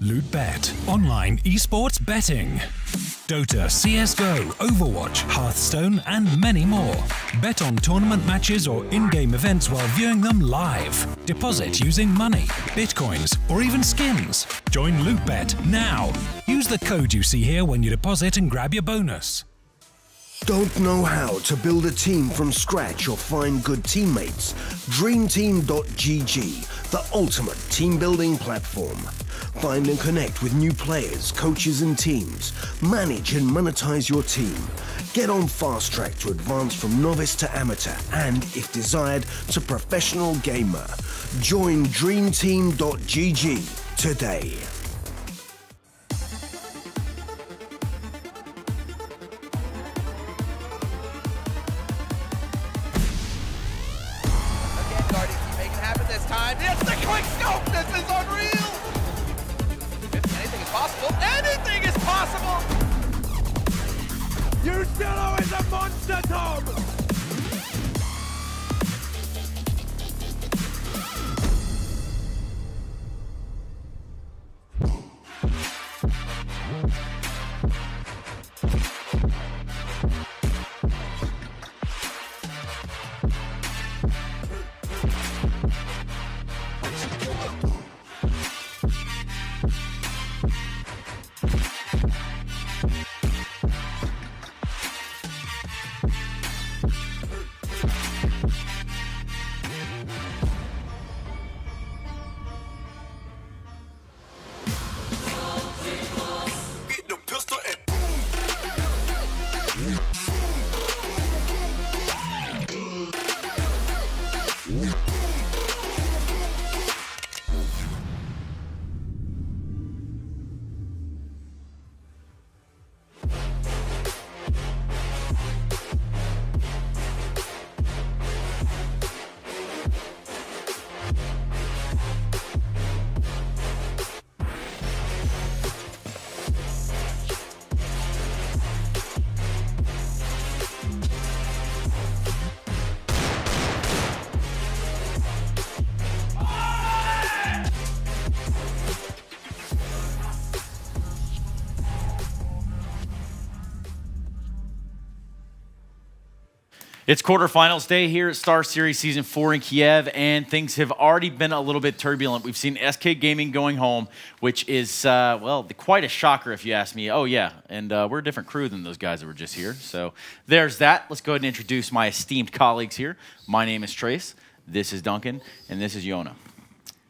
LootBet, online esports betting. Dota, CSGO, Overwatch, Hearthstone, and many more. Bet on tournament matches or in-game events while viewing them live. Deposit using money, bitcoins, or even skins. Join LootBet now. Use the code you see here when you deposit and grab your bonus. Don't know how to build a team from scratch or find good teammates? DreamTeam.gg, the ultimate team building platform. Find and connect with new players, coaches and teams. Manage and monetize your team. Get on fast track to advance from novice to amateur and, if desired, to professional gamer. Join DreamTeam.gg today. Yellow is a monster, Tom! It's quarterfinals day here at StarSeries Season 4 in Kiev, and things have already been a little bit turbulent. We've seen SK Gaming going home, which is, well, quite a shocker if you ask me. Oh, yeah, and we're a different crew than those guys that were just here. So there's that. Let's go ahead and introduce my esteemed colleagues here. My name is Trace, this is Duncan, and this is Yona.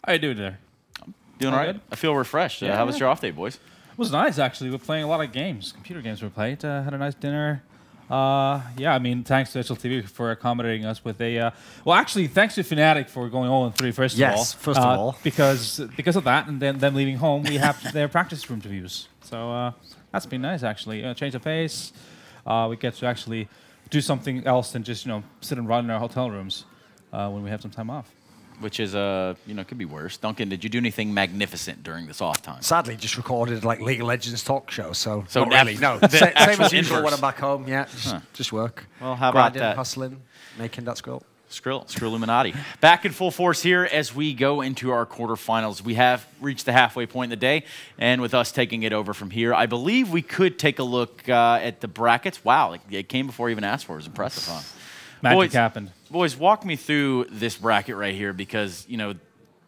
How you doing there? I'm doing all right. Good. I feel refreshed. Yeah, how was your off day, boys? It was nice, actually. We're playing a lot of games, computer games we played. Had a nice dinner. Yeah, I mean, thanks to HLTV for accommodating us with a... well, actually, thanks to Fnatic for going 0-3, first of all. Yes, first of all. Because of that, and then them leaving home, we have their practice room to use. So that's been nice, actually. Change the pace. We get to actually do something else than just, sit and run in our hotel rooms when we have some time off. Which is, could be worse. Duncan, did you do anything magnificent during this off time? Sadly, just recorded like League of Legends talk show, so not not really. No, same as usual when I'm back home. Yeah, just work. Well, how grinding, about that? Hustling, making that Skrill. Skrill Illuminati. Back in full force here as we go into our quarterfinals. We have reached the halfway point in the day, and with us taking it over from here, I believe we could take a look at the brackets. Wow, it came before I even asked for it. It was impressive, huh? Magic happened. Boys, walk me through this bracket right here because,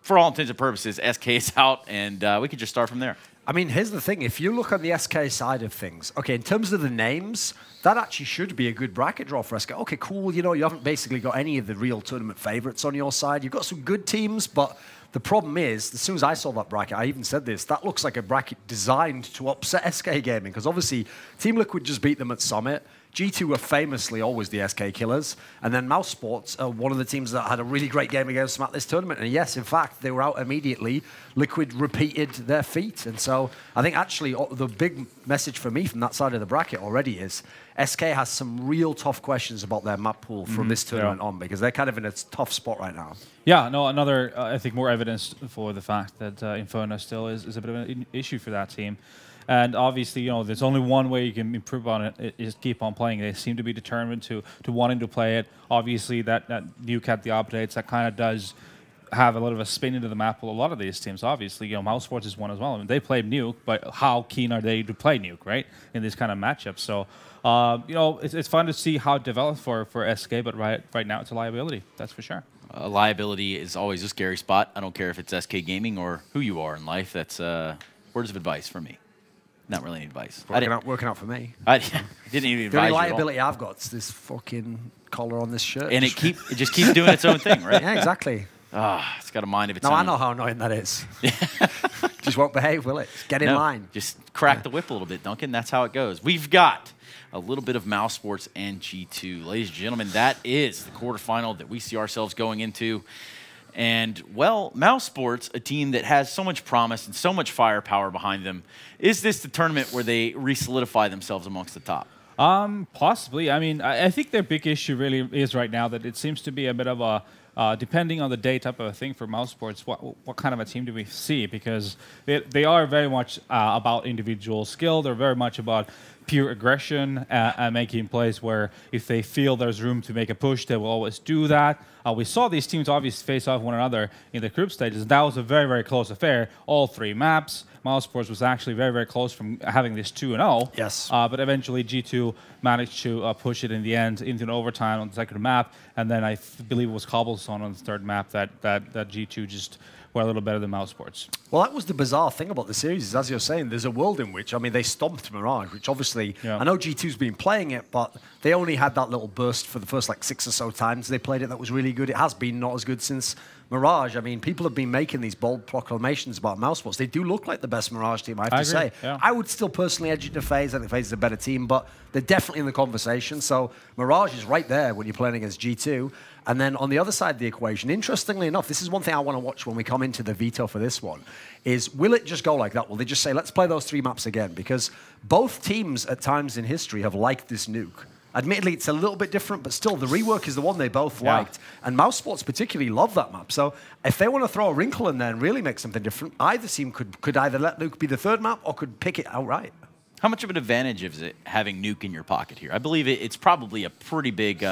for all intents and purposes, SK is out, and we could just start from there. I mean, here's the thing. If you look on the SK side of things, okay, in terms of the names, that actually should be a good bracket draw for SK. Okay, cool. You haven't basically got any of the real tournament favorites on your side. You've got some good teams, but the problem is, as soon as I saw that bracket, I even said this, that looks like a bracket designed to upset SK Gaming because obviously Team Liquid just beat them at Summit. G2 were famously always the SK killers. And then mousesports are one of the teams that had a really great game against them at this tournament. And yes, in fact, they were out immediately. Liquid repeated their feat. And so I think actually the big message for me from that side of the bracket already is SK has some real tough questions about their map pool from this tournament on because they're kind of in a tough spot right now. Yeah, no, another, I think, more evidence for the fact that Inferno still is a bit of an issue for that team. And obviously, there's only one way you can improve on it is keep on playing. They seem to be determined to wanting to play it. Obviously, that nuke had the updates. That kind of does have a little of a spin into the map with a lot of these teams. Obviously, mousesports is one as well. I mean, they play Nuke, but how keen are they to play Nuke, right, in these kind of matchups? So, it's fun to see how it develops for SK, but right now it's a liability, that's for sure. Liability is always a scary spot. I don't care if it's SK Gaming or who you are in life. That's words of advice from me. Not really any advice. Working out for me. I didn't even advise the only you liability I've got is this fucking collar on this shirt. And it just keeps doing its own thing, right? Yeah, exactly. It's got a mind of its own. I know how annoying that is. Just won't behave, will it? Get in line. Just crack the whip a little bit, Duncan. That's how it goes. We've got a little bit of mousesports and G2. Ladies and gentlemen, that is the quarterfinal that we see ourselves going into. And, well, mousesports, a team that has so much promise and so much firepower behind them, is this the tournament where they re-solidify themselves amongst the top? Possibly. I mean, I think their big issue really is right now that it seems to be a bit of a, depending on the day type of a thing for mousesports, what kind of a team do we see? Because they are very much about individual skill. They're very much about pure aggression and making plays where if they feel there's room to make a push, they will always do that. We saw these teams obviously face off one another in the group stages. That was a very, very close affair. All 3 maps. mousesports was actually very, very close from having this 2-0. Yes. But eventually G2 managed to push it in the end into an overtime on the second map. And then I believe it was Cobblestone on the third map that G2 just were a little better than mousesports. Well, that was the bizarre thing about the series, is as you're saying, there's a world in which, I mean, they stomped Mirage, which obviously, I know G2's been playing it, but they only had that little burst for the first, 6 or so times they played it that was really good. It has been not as good since Mirage. I mean, people have been making these bold proclamations about mousesports. They do look like the best Mirage team, I have to say. Yeah. I would still personally edge it to FaZe. I think FaZe is a better team, but they're definitely in the conversation. So Mirage is right there when you're playing against G2. And then on the other side of the equation, interestingly enough, this is one thing I want to watch when we come into the veto for this one, is will it just go like that? Will they just say, let's play those 3 maps again? Because both teams at times in history have liked this nuke. Admittedly, it's a little bit different, but still, the rework is the one they both liked. And mousesports particularly love that map. So if they want to throw a wrinkle in there and really make something different, either team could either let Nuke be the 3rd map or could pick it outright. How much of an advantage is it having Nuke in your pocket here? I believe it's probably a pretty big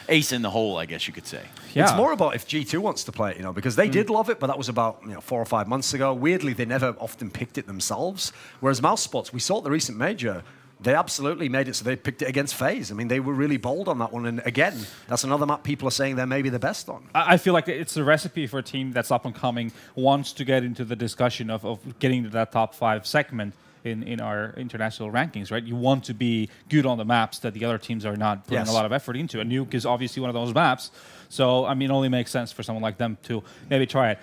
ace in the hole, I guess you could say. Yeah. It's more about if G2 wants to play it, because they did love it, but that was about 4 or 5 months ago. Weirdly, they never often picked it themselves. Whereas mousesports, we saw at the recent major, they absolutely made it so they picked it against FaZe. I mean, they were really bold on that one. And again, that's another map people are saying they're maybe the best on. I feel like it's a recipe for a team that's up and coming, wants to get into the discussion of getting to that top 5 segment in our international rankings, right? You want to be good on the maps that the other teams are not putting a lot of effort into. And Nuke is obviously one of those maps. So, I mean, it only makes sense for someone like them to maybe try it.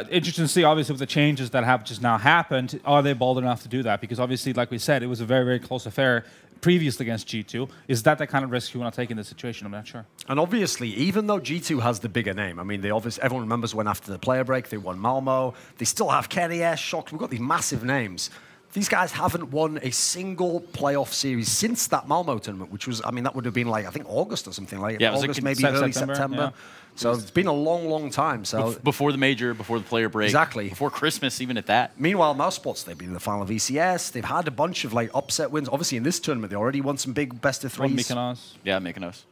Interesting to see, obviously, with the changes that have just now happened, are they bold enough to do that? Because obviously, like we said, it was a very, very close affair previously against G2. Is that the kind of risk you want to take in this situation? I'm not sure. And obviously, even though G2 has the bigger name, I mean, everyone remembers when after the player break, they won Malmo. They still have Kenny S, Shocked. We've got these massive names. These guys haven't won a single playoff series since that Malmo tournament, which was, I mean, that would have been I think August or something like August, maybe early September. Yeah. So it's been a long, long time. So before the major, before the player break. Exactly. Before Christmas, even at that. Meanwhile, mousesports, they've been in the final of ECS. They've had a bunch of upset wins. Obviously, in this tournament, they already won some big best of 3s. Mykonos. Yeah, Mykonos.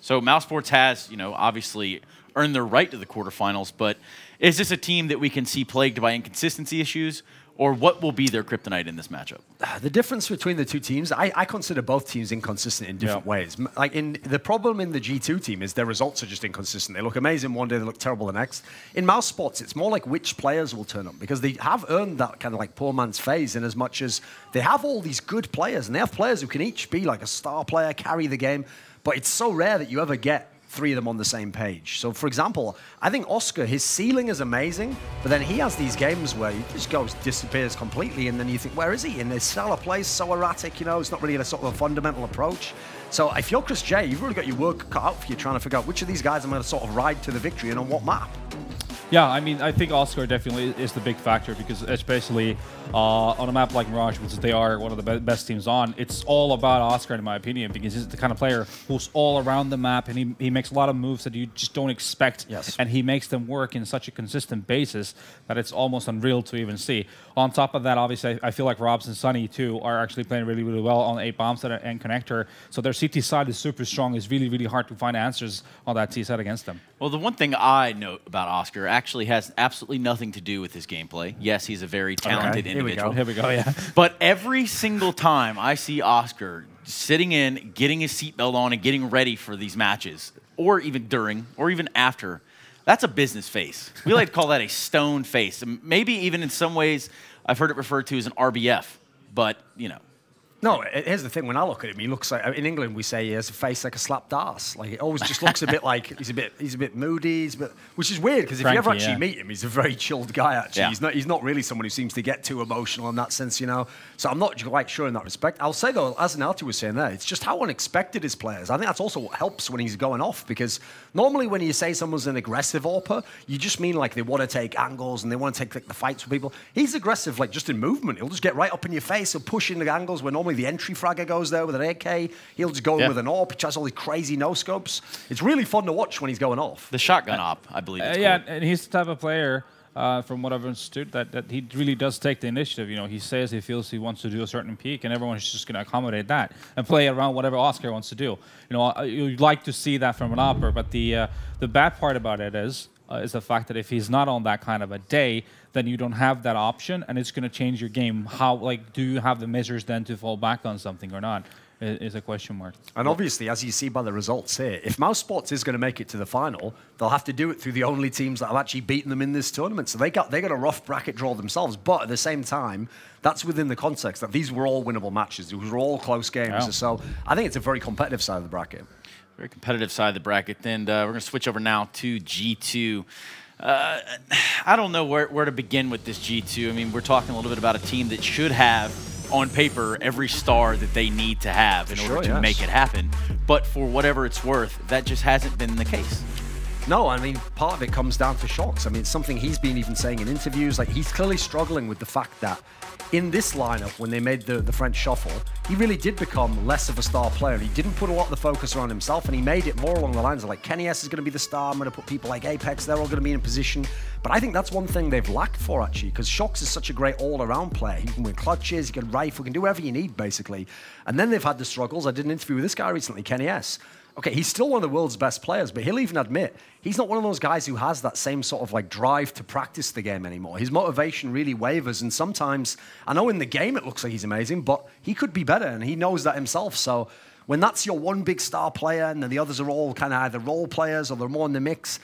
So mousesports has, obviously earned their right to the quarterfinals, but is this a team that we can see plagued by inconsistency issues? Or what will be their kryptonite in this matchup? The difference between the two teams, I consider both teams inconsistent in different ways. The problem in the G2 team is their results are just inconsistent. They look amazing one day, they look terrible the next. In mousesports, it's more like which players will turn up, because they have earned that kind of poor man's phase in as much as they have all these good players, and they have players who can each be like a star player, carry the game, but it's so rare that you ever get 3 of them on the same page. So, for example, I think Oscar, his ceiling is amazing, but then he has these games where he just disappears completely, and then you think, where is he? And his style of play is so erratic, it's not really a sort of a fundamental approach. So if you're Chris J, you've really got your work cut out for you trying to figure out which of these guys I'm going to sort of ride to the victory and on what map. Yeah, I mean, I think Oscar definitely is the big factor, because especially on a map like Mirage, which they are one of the best teams on, it's all about Oscar, in my opinion, because he's the kind of player who's all around the map, and he makes a lot of moves that you just don't expect, and he makes them work in such a consistent basis that it's almost unreal to even see. On top of that, obviously, I feel like Robs and Sunny, too, are actually playing really, really well on 8 bombs and connector, so their CT side is super strong. It's really, really hard to find answers on that T side against them. Well, the one thing I note about Oscar, actually has absolutely nothing to do with his gameplay. Yes, he's a very talented individual. Here we go, yeah. But every single time I see Oscar sitting in, getting his seatbelt on, and getting ready for these matches, or even during, or even after, that's a business face. We like to call that a stone face. Maybe even in some ways, I've heard it referred to as an RBF, but, you know. No, here's the thing. When I look at him, he looks like, in England we say he has a face like a slapped ass. Like, it always just looks a bit like he's a bit moody, which is weird because if you ever actually meet him, he's a very chilled guy. Actually, he's not really someone who seems to get too emotional in that sense, you know. So I'm not quite sure in that respect. I'll say though, as Nalty was saying there, it's just how unexpected his players. I think that's also what helps when he's going off, because normally when you say someone's an aggressive AWPer, you just mean like they want to take angles and they want to take like, the fights with people. He's aggressive, like just in movement. He'll just get right up in your face. He'll push in the angles where normally the entry fragger goes there with an AK. He'll just go in with an AWP. He tries all these crazy no-scopes. It's really fun to watch when he's going off. The shotgun AWP, I believe. Yeah, and he's the type of player, from what I've understood, that he really does take the initiative. You know, he says he feels he wants to do a certain peak, and everyone's just going to accommodate that and play around whatever Oscar wants to do. You know, you'd like to see that from an AWPer, but the bad part about it is the fact that if he's not on that kind of a day, then you don't have that option, and it's going to change your game. How, like, do you have the measures then to fall back on something or not? Is a question mark. And obviously, as you see by the results here, if mousesports is going to make it to the final, they'll have to do it through the only teams that have actually beaten them in this tournament. So they got a rough bracket draw themselves, but at the same time, that's within the context that these were all winnable matches. These were all close games. Yeah. So I think it's a very competitive side of the bracket. Very competitive side of the bracket. Then we're going to switch over now to G2. I don't know where to begin with this G2. I mean, we're talking a little bit about a team that should have, on paper, every star that they need to have in order to make it happen. But for whatever it's worth, that just hasn't been the case. No, I mean, part of it comes down to Shox. I mean, it's something he's been even saying in interviews. Like, he's clearly struggling with the fact that in this lineup, when they made the French shuffle, he really did become less of a star player. He didn't put a lot of the focus around himself, and he made it more along the lines of, like, Kenny S is going to be the star. I'm going to put people like Apex. They're all going to be in position. But I think that's one thing they've lacked for, actually, because Shox is such a great all-around player. He can win clutches, he can rifle, he can do whatever you need, basically. And then they've had the struggles. I did an interview with this guy recently, Kenny S. Okay, he's still one of the world's best players, but he'll even admit he's not one of those guys who has that same sort of like drive to practice the game anymore. His motivation really wavers, and sometimes, I know in the game it looks like he's amazing, but he could be better, and he knows that himself. So when that's your one big star player, and then the others are all kind of either role players or they're more in the mix,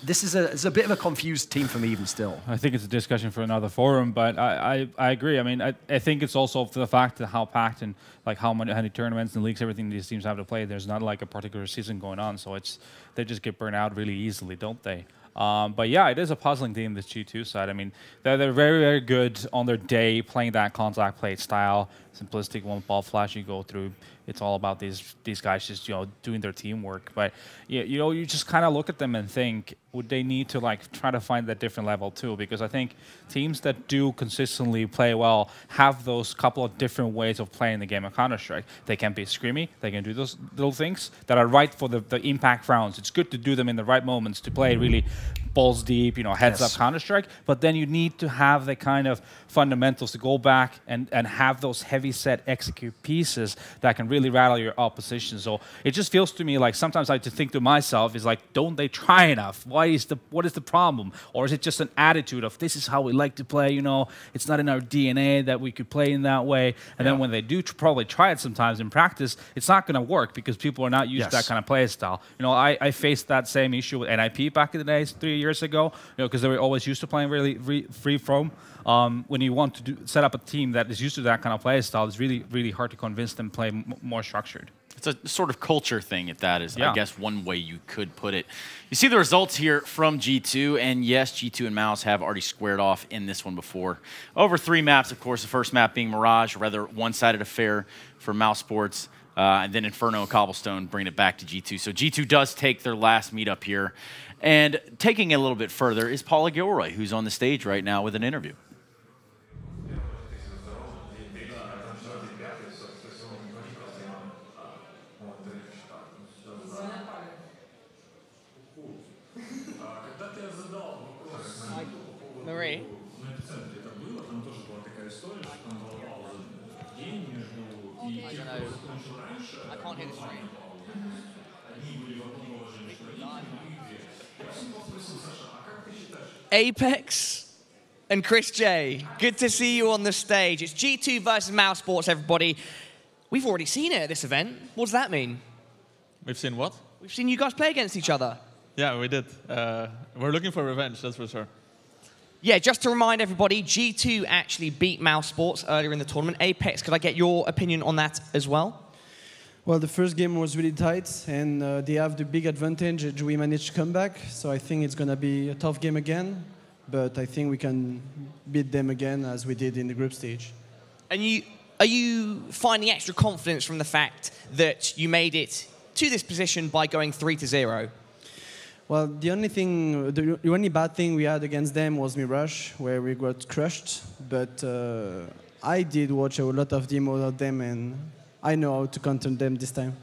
this is a bit of a confused team for me even still. I think it's a discussion for another forum, but I agree. I mean, I think it's also for the fact that how packed and like how many tournaments and leagues, everything these teams have to play. There's not like a particular season going on, so they just get burnt out really easily, don't they? But yeah, it is a puzzling team, this G2 side. I mean, they're very, very good on their day playing that contact plate style, simplistic one ball flash you go through. It's all about these guys just, you know, doing their teamwork. But yeah, you know, you just kind of look at them and think, would they need to like try to find that different level too? Because I think teams that do consistently play well have those couple of different ways of playing the game of Counter-Strike. They can be screamy. They can do those little things that are right for the impact rounds. It's good to do them in the right moments to play really balls deep, you know, heads up Counter-Strike. But then you need to have the kind of fundamentals to go back and have those heavy set execute pieces that can really rattle your opposition. So it just feels to me like sometimes I just think to myself is like, don't they try enough? What is the problem? Or is it just an attitude of this is how we like to play, you know, it's not in our DNA that we could play in that way. And then when they do probably try it sometimes in practice, it's not going to work because people are not used to that kind of play style. You know, I faced that same issue with NIP back in the days 3 years ago, you know, because they were always used to playing really free from. When you want to set up a team that is used to that kind of play style, it's really, really hard to convince them to play more structured. It's a sort of culture thing, if that is, I guess, one way you could put it. You see the results here from G2, and yes, G2 and Mouse have already squared off in this one before. Over 3 maps, of course, the first map being Mirage, a rather one-sided affair for mousesports, and then Inferno and Cobblestone bring it back to G2. So G2 does take their last meetup here. And taking it a little bit further is Paula Gilroy, who's on the stage right now with an interview. Marie. I don't know. I can't hear the stream. Apex and Chris J, good to see you on the stage. It's G2 versus mousesports, everybody. We've already seen it at this event. What does that mean? We've seen what? We've seen you guys play against each other. Yeah, we did. We're looking for revenge, that's for sure. Yeah, just to remind everybody, G2 actually beat mousesports earlier in the tournament. Apex, could I get your opinion on that as well? Well, the first game was really tight, and they have the big advantage that we managed to come back. So I think it's going to be a tough game again, but I think we can beat them again as we did in the group stage. And are you finding extra confidence from the fact that you made it to this position by going 3-0? Well, the only bad thing we had against them was Mirage, where we got crushed. But I did watch a lot of demos of them, and I know how to counter them this time.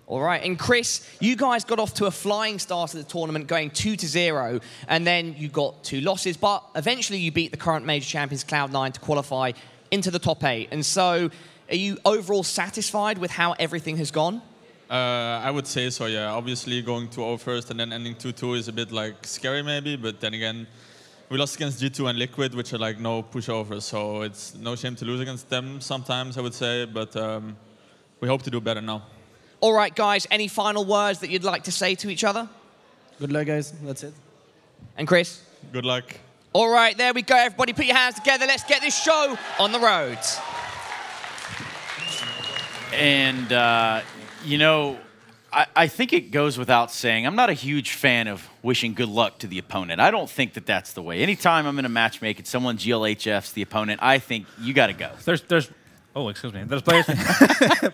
All right, and Chris, you guys got off to a flying start of the tournament, going 2-0, and then you got 2 losses, but eventually you beat the current major champions, Cloud9, to qualify into the top 8. And so, are you overall satisfied with how everything has gone? I would say so, yeah. Obviously, going 2-0 first and then ending 2-2 is a bit like scary, maybe. But then again, we lost against G2 and Liquid, which are like no pushovers. So it's no shame to lose against them sometimes, I would say. But we hope to do better now. All right, guys. Any final words that you'd like to say to each other? Good luck, guys. That's it. And Chris? Good luck. All right, there we go. Everybody, put your hands together. Let's get this show on the road. And you know, I think it goes without saying, I'm not a huge fan of wishing good luck to the opponent. I don't think that that's the way. Anytime I'm in a matchmaking, someone GLHFs the opponent, I think you got to go. Oh, excuse me. There's players,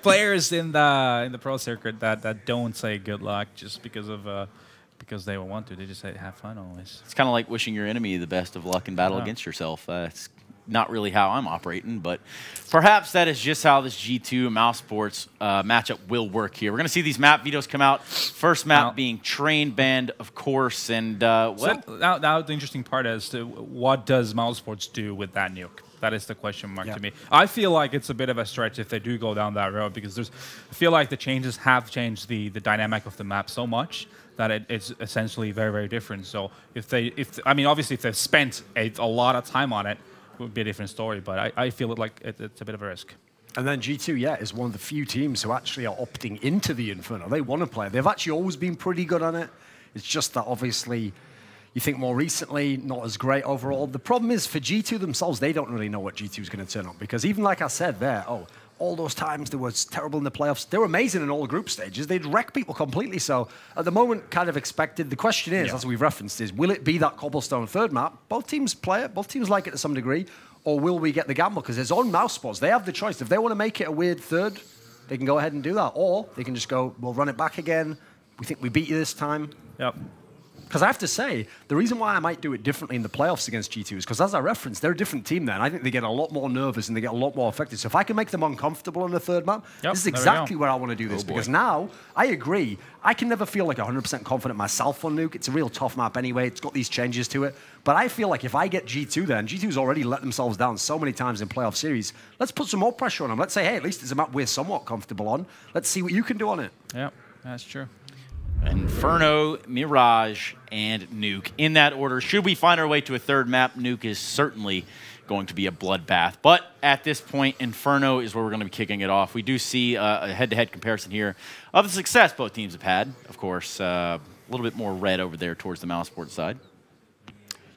players in the pro circuit that don't say good luck just because they don't want to. They just say have fun always. It's kind of like wishing your enemy the best of luck in battle against yourself. It's not really how I'm operating, but perhaps that is just how this G2 mousesports matchup will work here. We're going to see these map videos come out. First map being Train Band, of course, and well. So now the interesting part is what does mousesports do with that nuke? That is the question mark to me. I feel like it's a bit of a stretch if they do go down that road because I feel like the changes have changed the dynamic of the map so much that it's essentially very, very different. So I mean, obviously if they've spent a lot of time on it, it would be a different story, but I feel like it's a bit of a risk. And then G2, yeah, is one of the few teams who actually are opting into the Inferno. They want to play. They've actually always been pretty good on it. It's just that obviously you think more recently, not as great overall. The problem is for G2 themselves, they don't really know what G2 is going to turn up because even like I said there, all those times they were terrible in the playoffs. They were amazing in all the group stages. They'd wreck people completely. So at the moment, kind of expected. The question is, as we've referenced, is will it be that cobblestone third map? Both teams play it. Both teams like it to some degree. Or will we get the gamble? Because it's on mousesports. They have the choice. If they want to make it a weird third, they can go ahead and do that. Or they can just go, we'll run it back again. We think we beat you this time. Yep. Because I have to say, the reason why I might do it differently in the playoffs against G2 is because, as I referenced, they're a different team then. I think they get a lot more nervous and they get a lot more affected. So if I can make them uncomfortable on the third map, this is exactly where I want to do this. Because now, I agree, I can never feel like 100% confident myself on Nuke. It's a real tough map anyway. It's got these changes to it. But I feel like if I get G2 then, G2's already let themselves down so many times in playoff series. Let's put some more pressure on them. Let's say, hey, at least it's a map we're somewhat comfortable on. Let's see what you can do on it. Yeah, that's true. Inferno, Mirage, and Nuke. In that order, should we find our way to a third map, Nuke is certainly going to be a bloodbath. But at this point, Inferno is where we're going to be kicking it off. We do see a head-to-head comparison here of the success both teams have had. Of course, a little bit more red over there towards the mousesports side.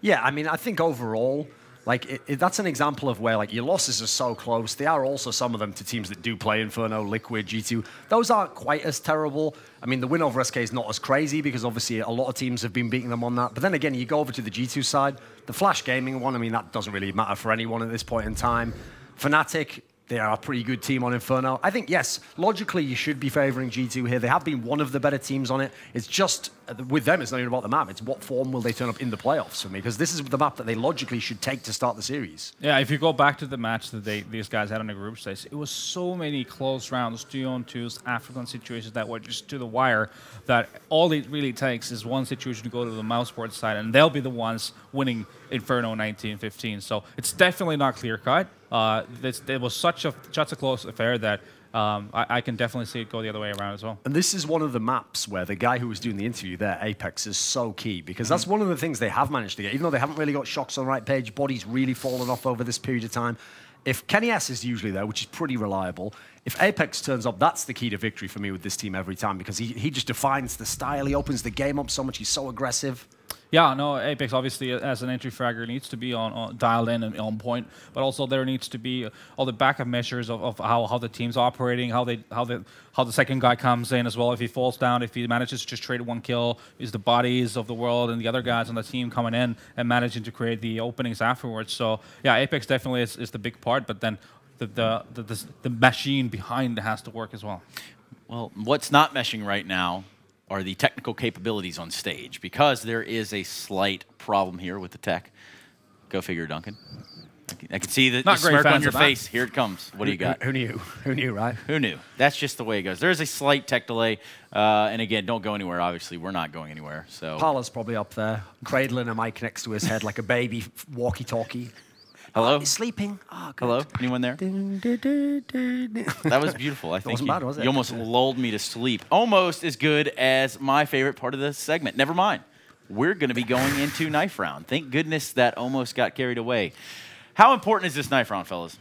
Yeah, I mean, I think overall, like that's an example of where like your losses are so close. They are also some of them to teams that do play Inferno, Liquid, G2. Those aren't quite as terrible. I mean, the win over SK is not as crazy because obviously a lot of teams have been beating them on that. But then again, you go over to the G2 side, the Flash Gaming one, I mean, that doesn't really matter for anyone at this point in time. Fnatic, they are a pretty good team on Inferno. I think, yes, logically, you should be favoring G2 here. They have been one of the better teams on it. It's just, with them, it's not even about the map. It's what form will they turn up in the playoffs for me, because this is the map that they logically should take to start the series. Yeah, if you go back to the match that these guys had on the group stage, it was so many close rounds, 2-on-2s, African situations that were just to the wire, that all it really takes is one situation to go to the mousesports side, and they'll be the ones winning Inferno 19-15. So it's definitely not clear-cut. It was such a close affair that I can definitely see it go the other way around as well. And this is one of the maps where the guy who was doing the interview there, Apex, is so key, because that's one of the things they have managed to get. Even though they haven't really got shocks on the right page, bodies really fallen off over this period of time. If Kenny S is usually there, which is pretty reliable, if Apex turns up, that's the key to victory for me with this team every time, because he just defines the style. He opens the game up so much. He's so aggressive. Yeah, no, Apex obviously as an entry fragger needs to be on dialed in and on point, but also there needs to be all the backup measures of how the team's operating, how the second guy comes in as well. If he falls down, if he manages to just trade one kill, is the bodies of the world and the other guys on the team coming in and managing to create the openings afterwards. So yeah, Apex definitely is the big part, but then the machine behind it has to work as well. Well, what's not meshing right now are the technical capabilities on stage, because there is a slight problem here with the tech. Go figure, Duncan. I can see the smirk on your face. Here it comes. What do you got? Who knew? Who knew, right? Who knew? That's just the way it goes. There's a slight tech delay. And again, don't go anywhere. Obviously, we're not going anywhere. So Parla's probably up there, cradling a mic next to his head like a baby walkie-talkie. Hello? Oh, he's sleeping. Oh, good. Hello? Anyone there? That was beautiful. I think wasn't bad, was it? You almost lulled me to sleep. Almost as good as my favorite part of this segment. Never mind. We're going to be going into knife round. Thank goodness that almost got carried away. How important is this knife round, fellas?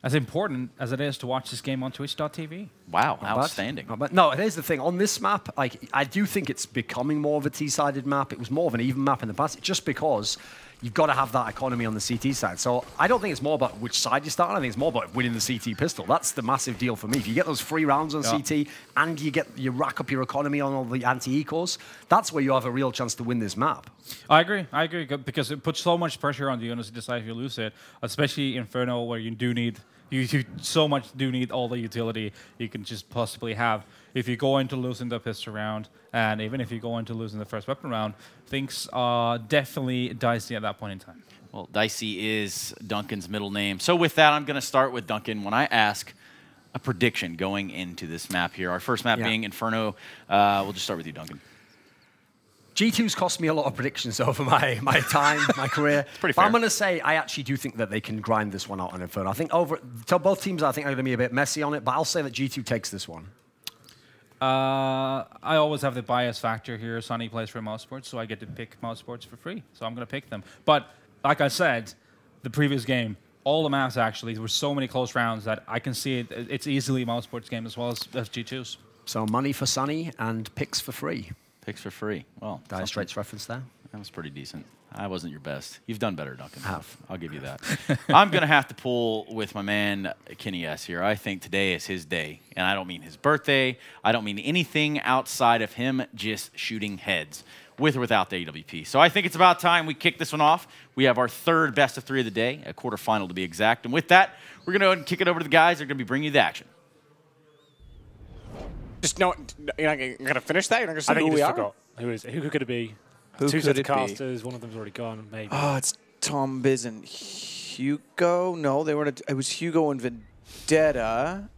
As important as it is to watch this game on Twitch.tv. Wow, outstanding. No, here's the thing. On this map, I do think it's becoming more of a T-sided map. It was more of an even map in the past, just because you've got to have that economy on the CT side. So I don't think it's more about which side you start on. I think it's more about winning the CT pistol. That's the massive deal for me. If you get those free rounds on CT and you rack up your economy on all the anti-ecos, that's where you have a real chance to win this map. I agree, because it puts so much pressure on the units to decide if you lose it, especially Inferno, where you do need you so much do need all the utility you can just possibly have. If you go into losing the pistol round, and even if you go into losing the first weapon round, things are definitely dicey at that point in time. Well, dicey is Duncan's middle name. So with that, I'm going to start with Duncan. When I ask a prediction going into this map here, our first map being Inferno, we'll just start with you, Duncan. G2's cost me a lot of predictions over my time, my career. It's pretty fair. But I'm going to say I actually do think that they can grind this one out on Inferno. I think both teams I think are going to be a bit messy on it, but I'll say that G2 takes this one. I always have the bias factor here. Sonny plays for mousesports, so I get to pick mousesports for free. So I'm going to pick them. But like I said, the previous game, all the maps actually, there were so many close rounds that I can see it's easily a mousesports game as well as G2's. So money for Sonny and picks for free. Picks for free. Well, Dire Straits reference there. That was pretty decent. I wasn't your best. You've done better, Duncan. I have. I'll give you that. I'm going to have to pull with my man, Kenny S. here. I think today is his day. And I don't mean his birthday. I don't mean anything outside of him just shooting heads, with or without the AWP. So I think it's about time we kick this one off. We have our third best of three of the day, a quarterfinal to be exact. And with that, we're going to go ahead and kick it over to the guys. They're going to be bringing you the action. Just no, you're not going to finish that? You're not going to say who we are? Forgot. Who is it? Who could it be? Who Two could sets it of casters. One of them's already gone, maybe. Oh, it's Tom Biz and Hugo. No, they were. It was Hugo and Vendetta,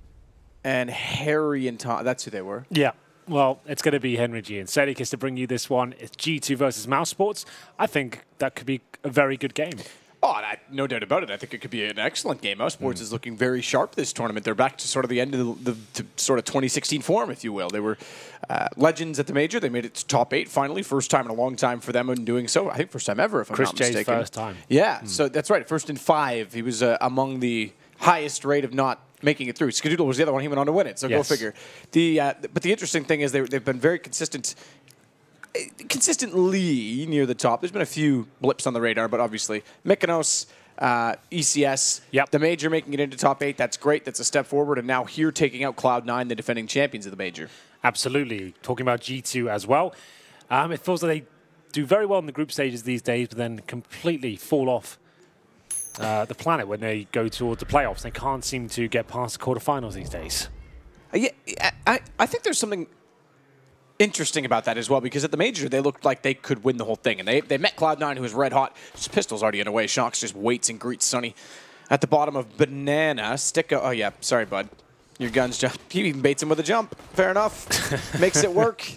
and Harry and Tom. That's who they were. Yeah. Well, it's going to be Henry G and Sedikis to bring you this one. It's G2 versus mousesports. I think that could be a very good game. Oh, no doubt about it. I think it could be an excellent game. mousesports is looking very sharp this tournament. They're back to sort of the end of the sort of 2016 form, if you will. They were legends at the major. They made it to top 8 finally. First time in a long time for them in doing so. I think first time ever, if I'm not mistaken. Chris J's first time. Yeah, so that's right. First in 5. He was among the highest rate of not making it through. Skadoodle was the other one. He went on to win it, so go figure. But the interesting thing is they've been very consistently near the top. There's been a few blips on the radar, but obviously Mykonos, ECS, the major making it into top 8. That's great. That's a step forward. And now here taking out Cloud9, the defending champions of the major. Absolutely. Talking about G2 as well. It feels like they do very well in the group stages these days, but then completely fall off the planet when they go towards the playoffs. They can't seem to get past the quarterfinals these days. Yeah, I think there's something interesting about that as well, because at the major they looked like they could win the whole thing, and they met Cloud9, who was red hot. His pistol's already in a way. Shocks just waits and greets Sonny at the bottom of Banana. Oh yeah, sorry bud, your gun's jump. He even baits him with a jump. Fair enough. Makes it work.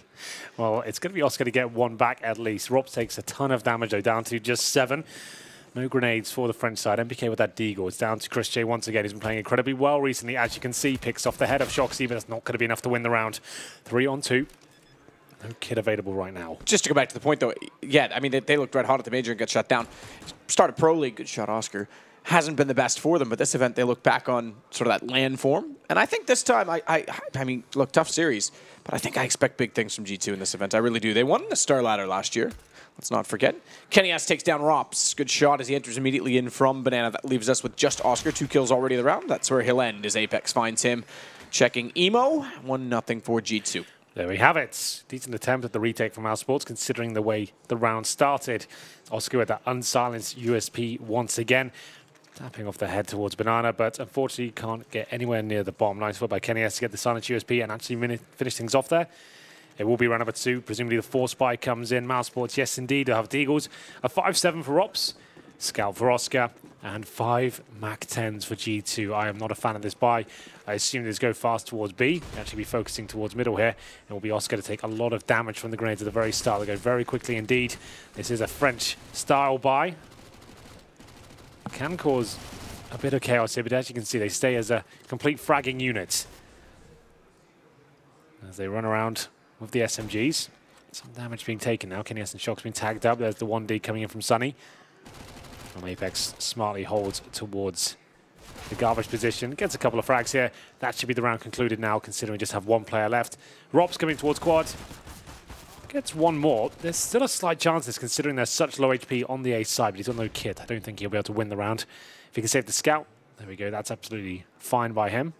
Well, it's going to be Oscar to get one back at least. Rob takes a ton of damage though, down to just 7. No grenades for the French side. MPK with that Deagle. It's down to Chris J once again. He's been playing incredibly well recently. As you can see, picks off the head of Shoxy, but it's not going to be enough to win the round. 3-on-2. No kid available right now. Just to go back to the point, though, yeah, I mean, they looked red hot at the major and got shut down. Started Pro League, good shot, Oscar. Hasn't been the best for them, but this event, they look back on sort of that land form. And I think this time, I mean, look, tough series, but I think I expect big things from G2 in this event. I really do. They won the Star Ladder last year. Let's not forget. Kenny S takes down Rops. Good shot as he enters immediately in from Banana. That leaves us with just Oscar. 2 kills already in the round. That's where he'll end as Apex finds him. Checking Emo. 1-0 for G2. There we have it. Decent attempt at the retake from mousesports, considering the way the round started. Oscar with that unsilenced USP once again. Tapping off the head towards Banana, but unfortunately can't get anywhere near the bomb. Nice work by Kenny S to get the silenced USP and actually finish things off there. It will be round number 2. Presumably the 4 spy comes in. Mousesports, yes indeed, they'll have Deagles. A 5-7 for Rops, Scout for Oscar, and 5 Mac-10s for G2. I am not a fan of this buy. I assume this go fast towards B. Actually be focusing towards middle here. It will be Oscar to take a lot of damage from the grenades at the very start. They go very quickly indeed. This is a French-style buy. Can cause a bit of chaos here, but as you can see, they stay as a complete fragging unit. As they run around with the SMGs. Some damage being taken now. Kenny S and Shock's been tagged up. There's the 1D coming in from Sunny. From Apex smartly holds towards the garbage position. Gets a couple of frags here. That should be the round concluded now, considering we just have 1 player left. Rob's coming towards quad. Gets 1 more. There's still a slight chance, considering there's such low HP on the A side, but he's got no kit. I don't think he'll be able to win the round. If he can save the scout, there we go. That's absolutely fine by him.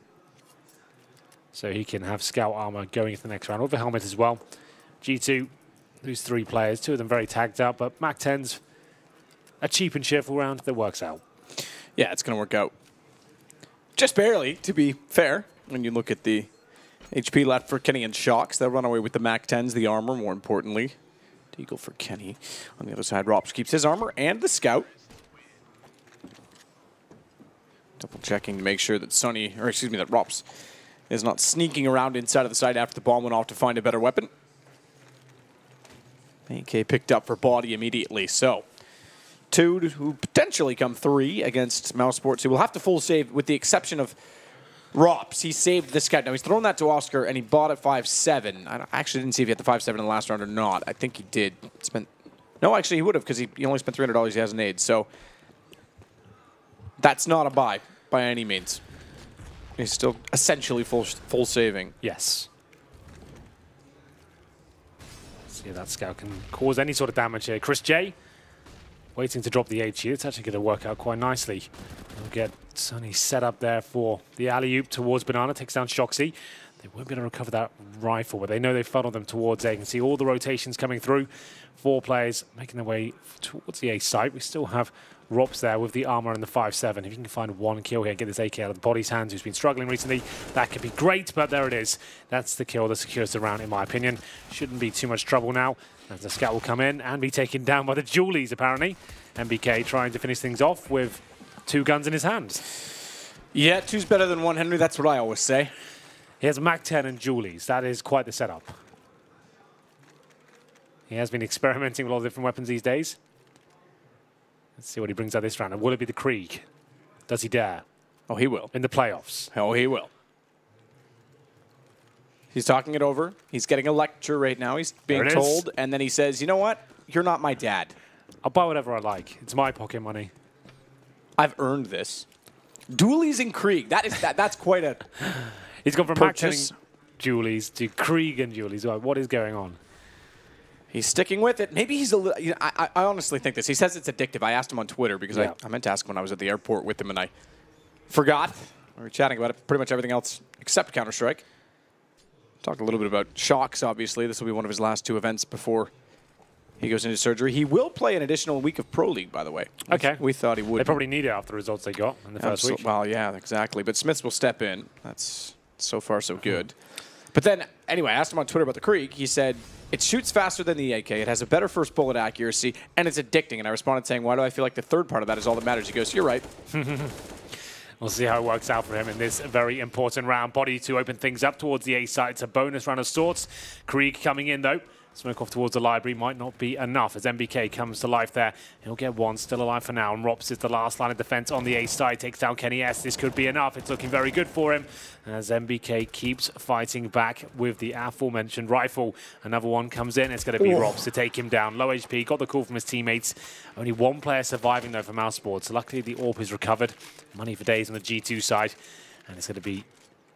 So he can have scout armor going into the next round, with the helmet as well. G2 lose 3 players, 2 of them very tagged up, but Mac-10's a cheap and cheerful round that works out. Yeah, it's going to work out. Just barely, to be fair, when you look at the HP left for Kenny and Shocks. They'll run away with the Mac-10s, the armor, more importantly. Deagle for Kenny. On the other side, Rops keeps his armor and the scout. Double checking to make sure that Sunny, or excuse me, that Rops is not sneaking around inside of the site after the bomb went off to find a better weapon. AK picked up for body immediately, so 2 who potentially come 3 against mousesports, who will have to full save with the exception of Rops. He saved the scout. Now he's thrown that to Oscar and he bought at 5-7. I actually didn't see if he had the 5-7 in the last round or not. I think he did. No, actually he would have because he only spent $300 he has an aid. So that's not a buy by any means. He's still essentially full saving. Yes. See if that scout can cause any sort of damage here. Chris J waiting to drop the HE. It's actually going to work out quite nicely. We'll get Sunny set up there for the alley-oop towards Banana. Takes down Shoxy. They won't be able to recover that rifle, but they know they've funneled them towards A. You can see all the rotations coming through. 4 players making their way towards the A site. We still have Rops there with the armor and the 5-7. If you can find 1 kill here and get this AK out of the body's hands, who's been struggling recently, that could be great, but there it is. That's the kill that secures the round, in my opinion. Shouldn't be too much trouble now, as the scout will come in and be taken down by the Julies, apparently. MBK trying to finish things off with 2 guns in his hands. Yeah, 2's better than 1, Henry. That's what I always say. He has a Mac-10 and Julies. That is quite the setup. He has been experimenting with all the different weapons these days. Let's see what he brings out this round. And will it be the Krieg? Does he dare? Oh, he will. In the playoffs. Oh, he will. He's talking it over. He's getting a lecture right now. He's being told. And then he says, you know what? You're not my dad. I'll buy whatever I like. It's my pocket money. I've earned this. Dualies and Krieg. That's quite a He's gone from purchase. Mac-10 Julies to Krieg and Julies. What is going on? He's sticking with it. Maybe he's a little... You know, I honestly think this. He says it's addictive. I asked him on Twitter because I meant to ask him when I was at the airport with him, and I forgot. We were chatting about it. Pretty much everything else except Counter-Strike. Talked a little bit about Shocks, obviously. This will be one of his last 2 events before he goes into surgery. He will play an additional week of Pro League, by the way. Okay. We thought he would. They probably need it after the results they got in the first week. Well, yeah, exactly. But Smiths will step in. That's so far so good. But then, anyway, I asked him on Twitter about the Krieg. He said, it shoots faster than the AK. It has a better first bullet accuracy, and it's addicting. And I responded saying, why do I feel like the third part of that is all that matters? He goes, you're right. We'll see how it works out for him in this very important round. Body to open things up towards the A side. It's a bonus round of sorts. Krieg coming in, though. Smoke off towards the library might not be enough as MBK comes to life there. He'll get one, still alive for now, and Rops is the last line of defense on the A side, takes down Kenny S. This could be enough. It's looking very good for him as MBK keeps fighting back with the aforementioned rifle. Another one comes in. It's going to be Rops to take him down. Low HP, got the call from his teammates. Only one player surviving though for mousesports. Luckily the AWP is recovered. Money for days on the G2 side, and it's going to be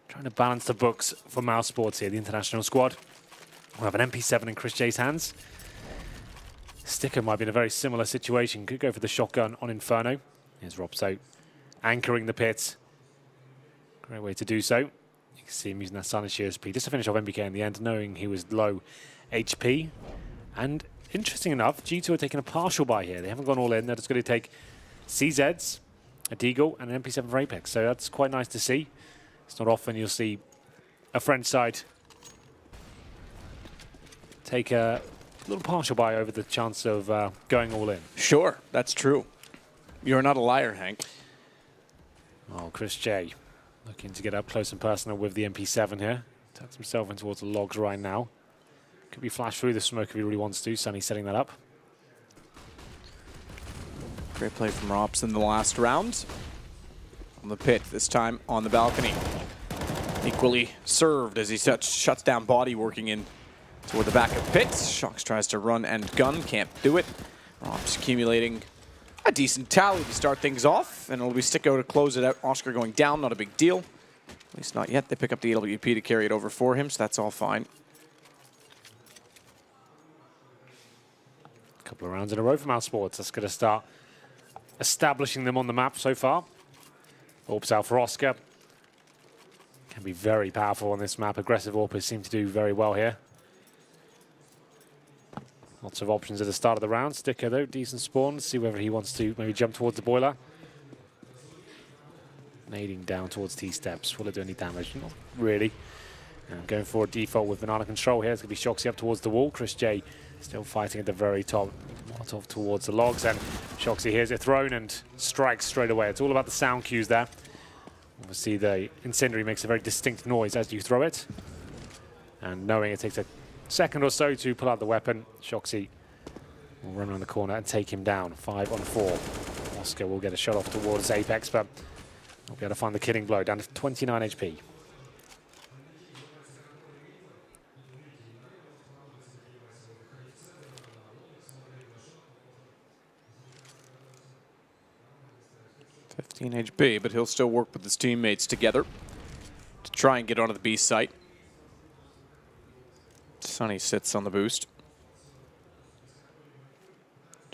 trying to balance the books for mousesports here, the international squad. We'll have an MP7 in Chris J's hands. Sticker might be in a very similar situation. Could go for the shotgun on Inferno. Here's Robso anchoring the pit. Great way to do so. You can see him using that silent ESP just to finish off MBK in the end, knowing he was low HP. And interesting enough, G2 are taking a partial buy here. They haven't gone all in. They're just going to take CZs, a Deagle, and an MP7 for Apex. So that's quite nice to see. It's not often you'll see a French side take a little partial buy over the chance of going all in. Sure, that's true. You're not a liar, Hank. Oh, Chris J looking to get up close and personal with the MP7 here. Tucks himself in towards the logs right now. Could be flashed through the smoke if he really wants to. Sunny setting that up. Great play from Rops in the last round. On the pit, this time on the balcony. Equally served as he shuts down body, working in toward the back of pit. Shox tries to run and gun, can't do it. Rops accumulating a decent tally to start things off, and it'll be Sticko to close it out. Oscar going down, not a big deal. At least not yet. They pick up the AWP to carry it over for him, so that's all fine. A couple of rounds in a row for mousesports. That's going to start establishing them on the map so far. AWP's out for Oscar. Can be very powerful on this map. Aggressive AWPers seem to do very well here. Lots of options at the start of the round. Sticker, though, decent spawn. See whether he wants to maybe jump towards the boiler. Nading down towards T-steps. Will it do any damage? Not really. And going for a default with banana control here. It's going to be Shoxy up towards the wall. Chris J still fighting at the very top. Molotov towards the logs. And Shoxy hears it thrown and strikes straight away. It's all about the sound cues there. Obviously, the incendiary makes a very distinct noise as you throw it. And knowing it takes a second or so to pull out the weapon, Shoxy will run around the corner and take him down. 5 on 4. Oscar will get a shot off towards Apex, but will be able to find the killing blow, down to 29 HP. HP, but he'll still work with his teammates together to try and get onto the B site. Sunny sits on the boost.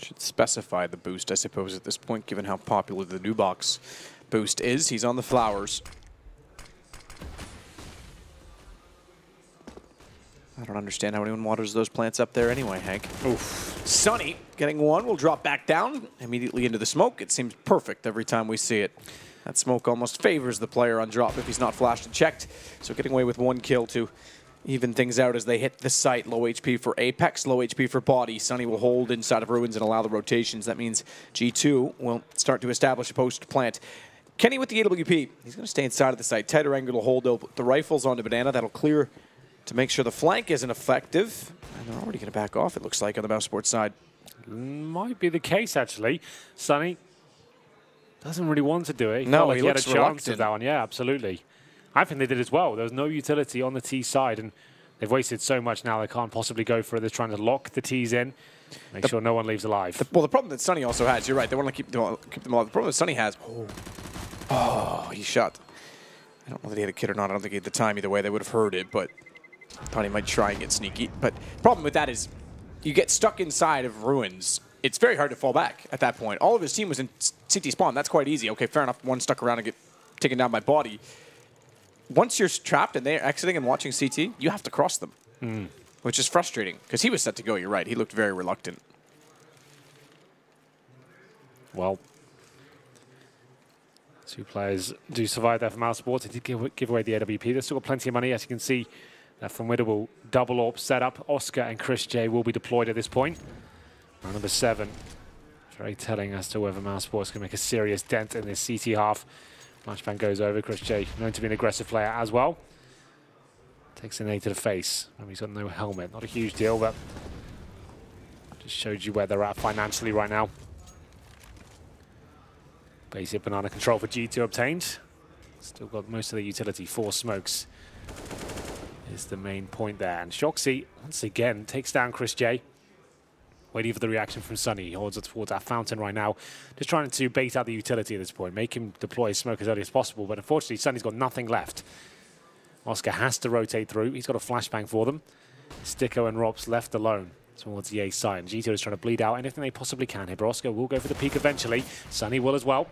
Should specify the boost, I suppose, at this point, given how popular the new box boost is. He's on the flowers. I don't understand how anyone waters those plants up there anyway, Hank. Oof. Sunny getting one, will drop back down immediately into the smoke. It seems perfect every time we see it. That smoke almost favors the player on drop if he's not flashed and checked. So getting away with one kill to even things out as they hit the site. Low HP for Apex, low HP for Body. Sunny will hold inside of Ruins and allow the rotations. That means G2 will start to establish a post plant. Kenny with the AWP. He's going to stay inside of the site. Tighter angle to hold the rifles onto Banana. That'll clear to make sure the flank isn't effective. And they're already going to back off, it looks like, on the mousesports side. Might be the case, actually. Sunny doesn't really want to do it. He no, felt like he he had a looks chance reluctant. of that one. Yeah, absolutely. I think they did as well. There was no utility on the T side, and they've wasted so much now they can't possibly go for it. They're trying to lock the T's in, make sure no one leaves alive. Well, the problem that Sunny also has, you're right, they want to keep them alive. The problem that Sunny has, he shot. I don't know that he had a kid or not. I don't think he had the time either way. They would have heard it, but thought he might try and get sneaky. But the problem with that is you get stuck inside of Ruins. It's very hard to fall back at that point. All of his team was in CT spawn. That's quite easy. Okay, fair enough. One stuck around and get taken down by Body. Once you're trapped and they're exiting and watching CT, you have to cross them, which is frustrating because he was set to go. You're right. He looked very reluctant. Well, two players do survive there for mousesports. They did give away the AWP. They've still got plenty of money, as you can see. That formidable double AWP setup. Oscar and Chris J will be deployed at this point. Round number 7. Very telling as to whether mousesports can make a serious dent in this CT half. Flashbang goes over. Chris J, known to be an aggressive player as well. Takes an A to the face. Remember, he's got no helmet. Not a huge deal, but just showed you where they're at financially right now. Basic banana control for G2 obtained. Still got most of the utility. 4 smokes is the main point there. And Shoxy, once again, takes down Chris J. Waiting for the reaction from Sunny. He holds it towards that fountain right now. Just trying to bait out the utility at this point. Make him deploy his smoke as early as possible. But unfortunately, Sunny's got nothing left. Oscar has to rotate through. He's got a flashbang for them. Sticko and Robs left alone towards the A side. And G2 is trying to bleed out anything they possibly can here. But Oscar will go for the peak eventually. Sunny will as well.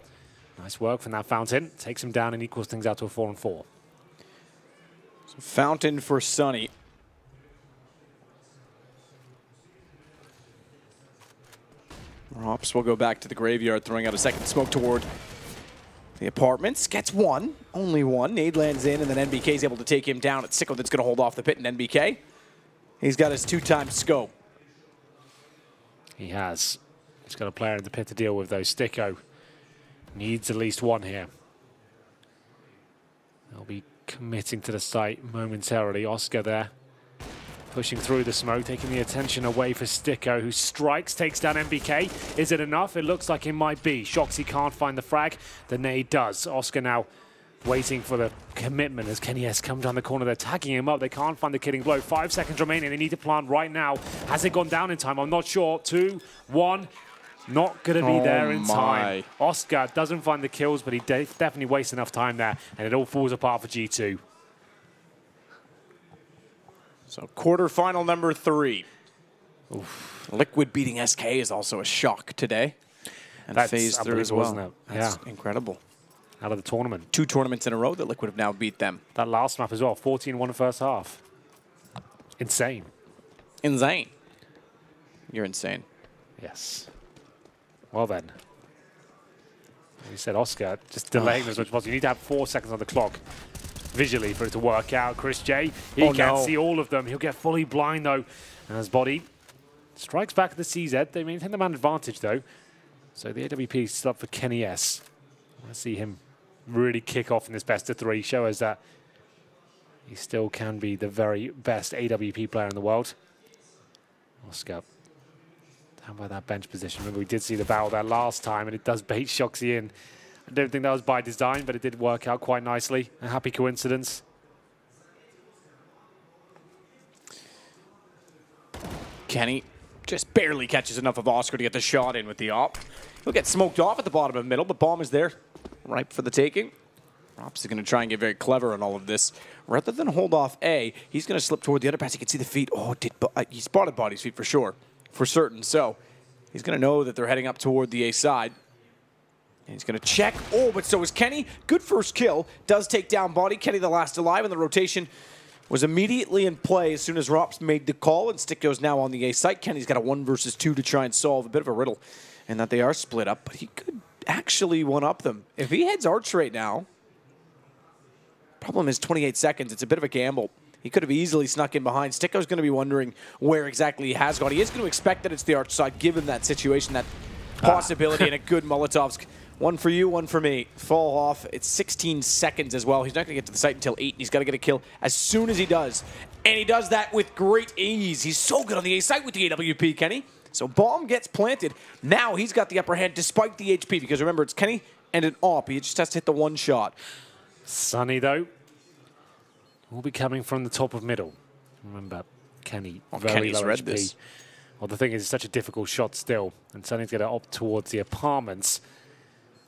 Nice work from that fountain. Takes him down and equals things out to a 4-4. So fountain for Sunny. Rops will go back to the graveyard, throwing out a second smoke toward the apartments. Gets one, only one. Nade lands in, and then NBK is able to take him down. It's Sicko that's going to hold off the pit, and NBK, he's got his 2-time scope. He has. He's got a player in the pit to deal with, though. Sticko needs at least one here. They'll be committing to the site momentarily. Oscar there, pushing through the smoke, taking the attention away for Sticko, who strikes, takes down NBK. Is it enough? It looks like it might be. Shoxy can't find the frag. The nade does. Oscar now waiting for the commitment as Kenny S comes down the corner. They're tagging him up. They can't find the killing blow. 5 seconds remaining. They need to plant right now. Has it gone down in time? I'm not sure. 2, 1. Not going to be there in time. Oscar doesn't find the kills, but he definitely wastes enough time there, and it all falls apart for G2. So quarterfinal number 3. Oof. Liquid beating SK is also a shock today. And phase through as well. Wasn't it? That's incredible. Out of the tournament. 2 tournaments in a row that Liquid have now beat them. That last map as well, 14-1 in first half. Insane. Insane. You're insane. Yes. Well then. You said Oscar, just delaying as much as possible. You need to have 4 seconds on the clock visually for it to work out. Chris J, he can't see all of them. He'll get fully blind though. And his body strikes back at the CZ. They maintain the man advantage though. So the AWP is still up for Kenny S. Let's see him really kick off in this best of 3. Show us that he still can be the very best AWP player in the world. Oscar down by that bench position. Remember, we did see the barrel there last time, and it does bait Shoxy in. I don't think that was by design, but it did work out quite nicely. A happy coincidence. Kenny just barely catches enough of Oscar to get the shot in with the op. He'll get smoked off at the bottom of the middle, but bomb is there, ripe for the taking. Ops is going to try and get very clever on all of this. Rather than hold off A, he's going to slip toward the other pass. You can see the feet. Oh, he spotted Body's feet for sure, for certain. So he's going to know that they're heading up toward the A side. And he's going to check. Oh, but so is Kenny. Good first kill. Does take down Body. Kenny the last alive, and the rotation was immediately in play as soon as Rops made the call, and Stick goes now on the A site. Kenny's got a 1 versus 2 to try and solve. A bit of a riddle in that they are split up, but he could actually one-up them. If he heads Arch right now, problem is 28 seconds. It's a bit of a gamble. He could have easily snuck in behind. Sticko's going to be wondering where exactly he has gone. He is going to expect that it's the Arch side, given that situation, that possibility, and a good Molotovsk. 1 for you, 1 for me. Fall off. It's 16 seconds as well. He's not going to get to the site until 8, and he's got to get a kill as soon as he does. And he does that with great ease. He's so good on the A site with the AWP, Kenny. So bomb gets planted. Now he's got the upper hand despite the HP, because remember, it's Kenny and an AWP. He just has to hit the 1 shot. Sunny, though, will be coming from the top of middle. Remember, Kenny, very Kenny's low read HP. this. Well, the thing is, it's such a difficult shot still, and Sunny's going to opt towards the apartments.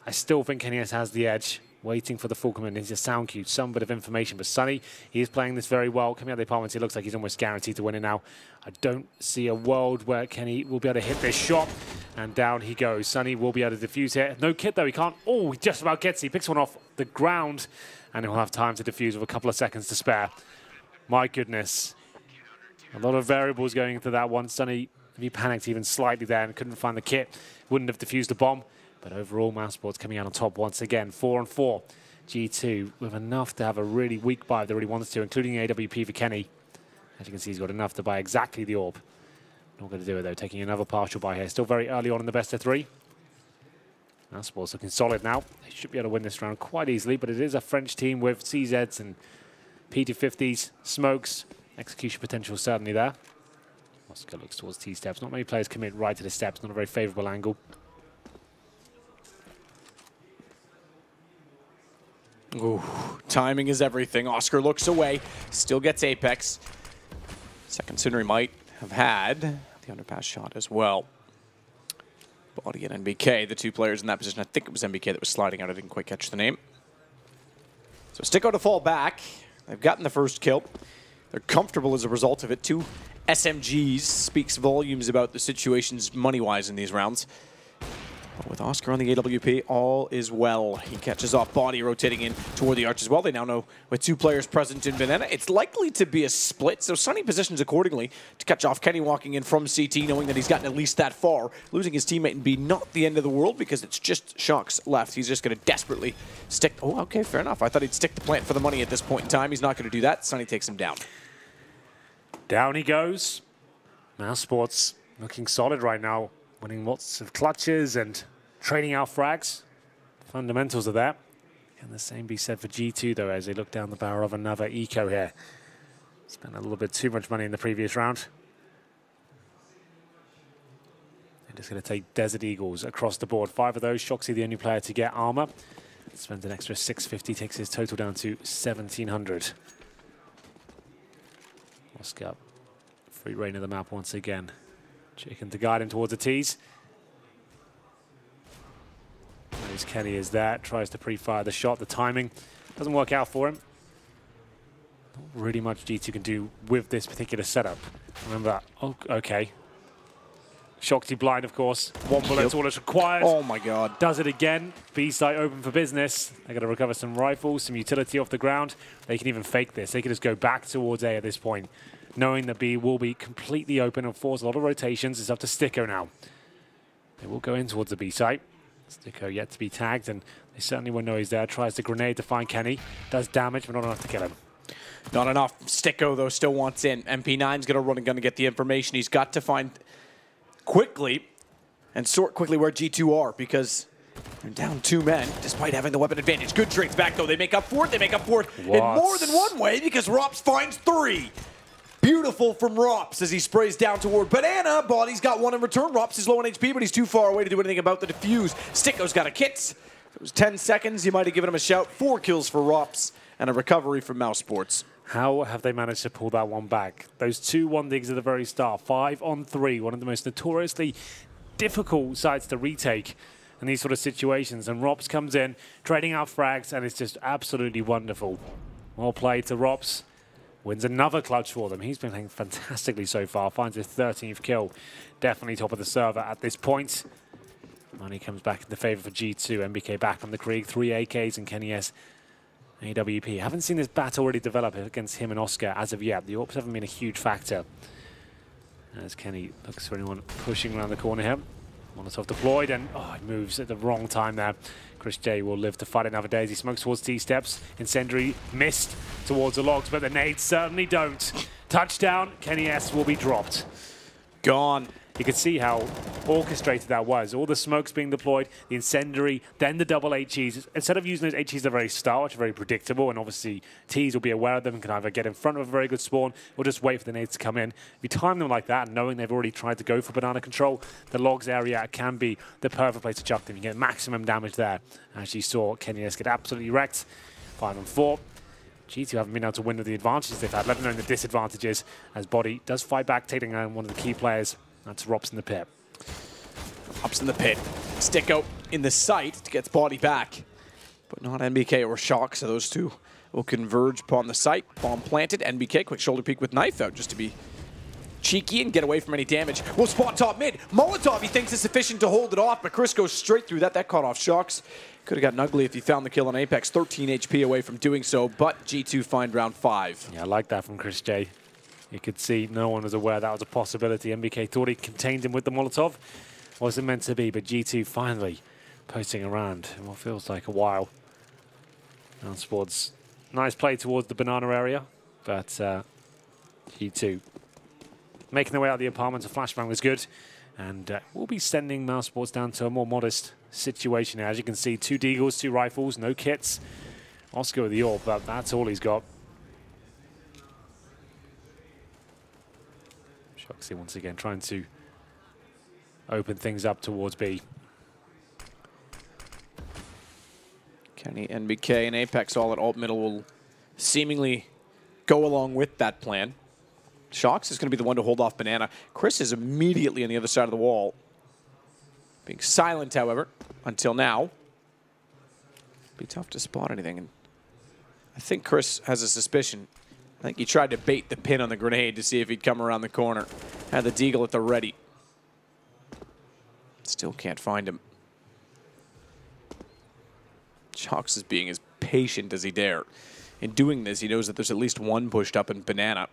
I still think Kenny has the edge, waiting for the full command. He's a sound cue, some bit of information. But Sunny, he is playing this very well. Coming out of the apartments, it looks like he's almost guaranteed to win it now. I don't see a world where Kenny will be able to hit this shot. And down he goes. Sunny will be able to defuse here. No kit, though. He can't. Oh, he just about gets it. He picks one off the ground. And he'll have time to defuse with a couple of seconds to spare. My goodness. A lot of variables going into that one. Sunny, if he panicked even slightly there and couldn't find the kit, wouldn't have defused the bomb. But overall, mousesports coming out on top once again. 4-4. G2 with enough to have a really weak buy if they really wanted to, including AWP for Kenny. As you can see, he's got enough to buy exactly the orb. Not going to do it, though. Taking another partial buy here. Still very early on in the best of 3. mousesports looking solid now. They should be able to win this round quite easily, but it is a French team with CZs and P250s, smokes, execution potential certainly there. Oscar looks towards T-steps. Not many players commit right to the steps, not a very favorable angle. Ooh, timing is everything. Oscar looks away, still gets Apex. Second sooner he might have had the underpass shot as well. Body and NBK, the two players in that position. I think it was NBK that was sliding out. I didn't quite catch the name. So Sticko to fall back. They've gotten the first kill. They're comfortable as a result of it. 2 SMGs speaks volumes about the situations money-wise in these rounds. But with Oscar on the AWP, all is well. He catches off Body, rotating in toward the arch as well. They now know with 2 players present in Banana, it's likely to be a split, so Sunny positions accordingly to catch off Kenny walking in from CT, knowing that he's gotten at least that far. Losing his teammate and B, not the end of the world, because it's just Shox left. He's just going to desperately stick... Oh, okay, fair enough. I thought he'd stick the plant for the money at this point in time. He's not going to do that. Sunny takes him down. Down he goes. mousesports looking solid right now, winning lots of clutches and trading out frags. Fundamentals are there. Can the same be said for G2, though, as they look down the barrel of another eco here? Spent a little bit too much money in the previous round. They're just going to take Desert Eagles across the board. 5 of those. Shoxy, the only player to get armor. Spends an extra 650, takes his total down to 1,700. Oscar, free reign of the map once again. Chicken to guide him towards the tees. There's Kenny is there, tries to pre-fire the shot. The timing doesn't work out for him. Not really much G2 can do with this particular setup. Remember that. Oh, okay. Shoxy blind, of course. 1 bullet's all that's required. Oh my god. Does it again. B-site open for business. They're going to recover some rifles, some utility off the ground. They can even fake this. They can just go back towards A at this point, knowing that B will be completely open and force a lot of rotations. It's up to Sticko now. They will go in towards the B-site. Sticko yet to be tagged, and they certainly won't know he's there. Tries the grenade to find Kenny. Does damage, but not enough to kill him. Not enough. Sticko, though, still wants in. MP9's going to run and gun to get the information. He's got to find quickly and sort quickly where G2 are, because they're down 2 men despite having the weapon advantage. Good trades back, though. They make up for it. They make up for it in more than one way, because Rops finds 3. Beautiful from Rops as he sprays down toward Banana. Body's got 1 in return. Rops is low on HP, but he's too far away to do anything about the defuse. Sticko's got a kit. If it was 10 seconds, you might have given him a shout. 4 kills for Rops and a recovery from mousesports. How have they managed to pull that one back? Those 2 1-digs at the very start. 5 on 3, one of the most notoriously difficult sites to retake in these sort of situations. And Rops comes in, trading out frags, and it's just absolutely wonderful. Well played to Rops. Wins another clutch for them. He's been playing fantastically so far. Finds his 13th kill. Definitely top of the server at this point. Money comes back in the favor for G2. MBK back on the Krieg. 3 AKs and Kenny S. AWP. Haven't seen this battle really develop against him and Oscar as of yet. The AWPs haven't been a huge factor. As Kenny looks for anyone pushing around the corner here. Molotov deployed, and he moves at the wrong time there. Chris J will live to fight another day as he smokes towards T-steps. Incendiary missed towards the logs, but the nades certainly don't. Touchdown, Kenny S will be dropped. Gone. You can see how orchestrated that was. All the smokes being deployed, the incendiary, then the double HEs. Instead of using those HEs at the very start, which are very predictable, and obviously Ts will be aware of them and can either get in front of a very good spawn or just wait for the nades to come in. If you time them like that, and knowing they've already tried to go for banana control, the logs area can be the perfect place to chuck them. You get maximum damage there. As you saw, Kenny S get absolutely wrecked. 5 on 4. G2 haven't been able to win with the advantages they've had, let alone the disadvantages, as Body does fight back, taking on one of the key players. That's Rops in the pit. Rops in the pit. Sticko in the sight to get Body back. But not NBK or Shock, so those 2 will converge upon the site. Bomb planted. NBK, quick shoulder peek with knife out just to be cheeky and get away from any damage. We'll spot top mid. Molotov, he thinks is sufficient to hold it off, but Chris goes straight through that. That caught off Shox. Could have gotten ugly if he found the kill on Apex. 13 HP away from doing so, but G2 find round 5. Yeah, I like that from Chris J. You could see no one was aware that was a possibility. MBK thought he contained him with the Molotov. Wasn't meant to be, but G2 finally posting around in what feels like a while. mousesports, nice play towards the banana area, but G2 making their way out of the apartment. A flashbang was good, and we'll be sending mousesports down to a more modest situation now. As you can see, 2 deagles, 2 rifles, no kits. Oscar with the AWP, but that's all he's got. Shoxy once again trying to open things up towards B. Kenny, NBK, and Apex all at alt middle will seemingly go along with that plan. Shox is going to be the one to hold off Banana. Chris is immediately on the other side of the wall. Being silent, however, until now. Be tough to spot anything. And I think Chris has a suspicion. I think he tried to bait the pin on the grenade to see if he'd come around the corner. Had the deagle at the ready. Still can't find him. Shox is being as patient as he dare. In doing this, he knows that there's at least one pushed up in Banana.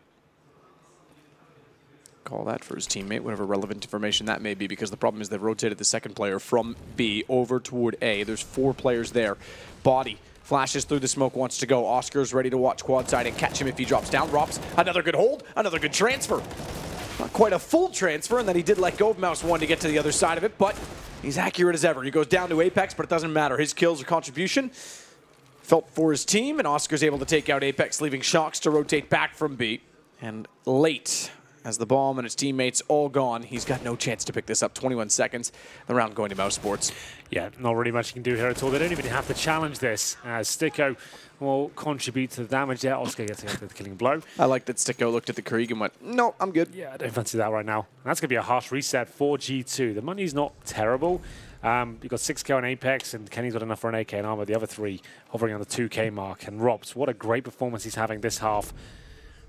Call that for his teammate, whatever relevant information that may be, because the problem is they've rotated the second player from B over toward A. There's 4 players there. Body flashes through the smoke, wants to go. Oscar's ready to watch quad side and catch him if he drops down. Rops, another good hold, another good transfer. Not quite a full transfer, and then he did let go of Mouse 1 to get to the other side of it, but he's accurate as ever. He goes down to Apex, but it doesn't matter. His kills or contribution felt for his team, and Oscar's able to take out Apex, leaving Shox to rotate back from B. And late, as the bomb and his teammates all gone, he's got no chance to pick this up. 21 seconds, the round going to mousesports. Yeah, not really much you can do here at all. They don't even have to challenge this, as Sticko will contribute to the damage there. Oscar gets the killing blow. I like that Sticko looked at the Krieg and went, no, I'm good. Yeah, I don't fancy that right now. And that's going to be a harsh reset for G2. The money's not terrible. You've got 6K on Apex, and Kenny's got enough for an 8K in armor. The other 3 hovering on the 2K mark. And Robs, what a great performance he's having this half.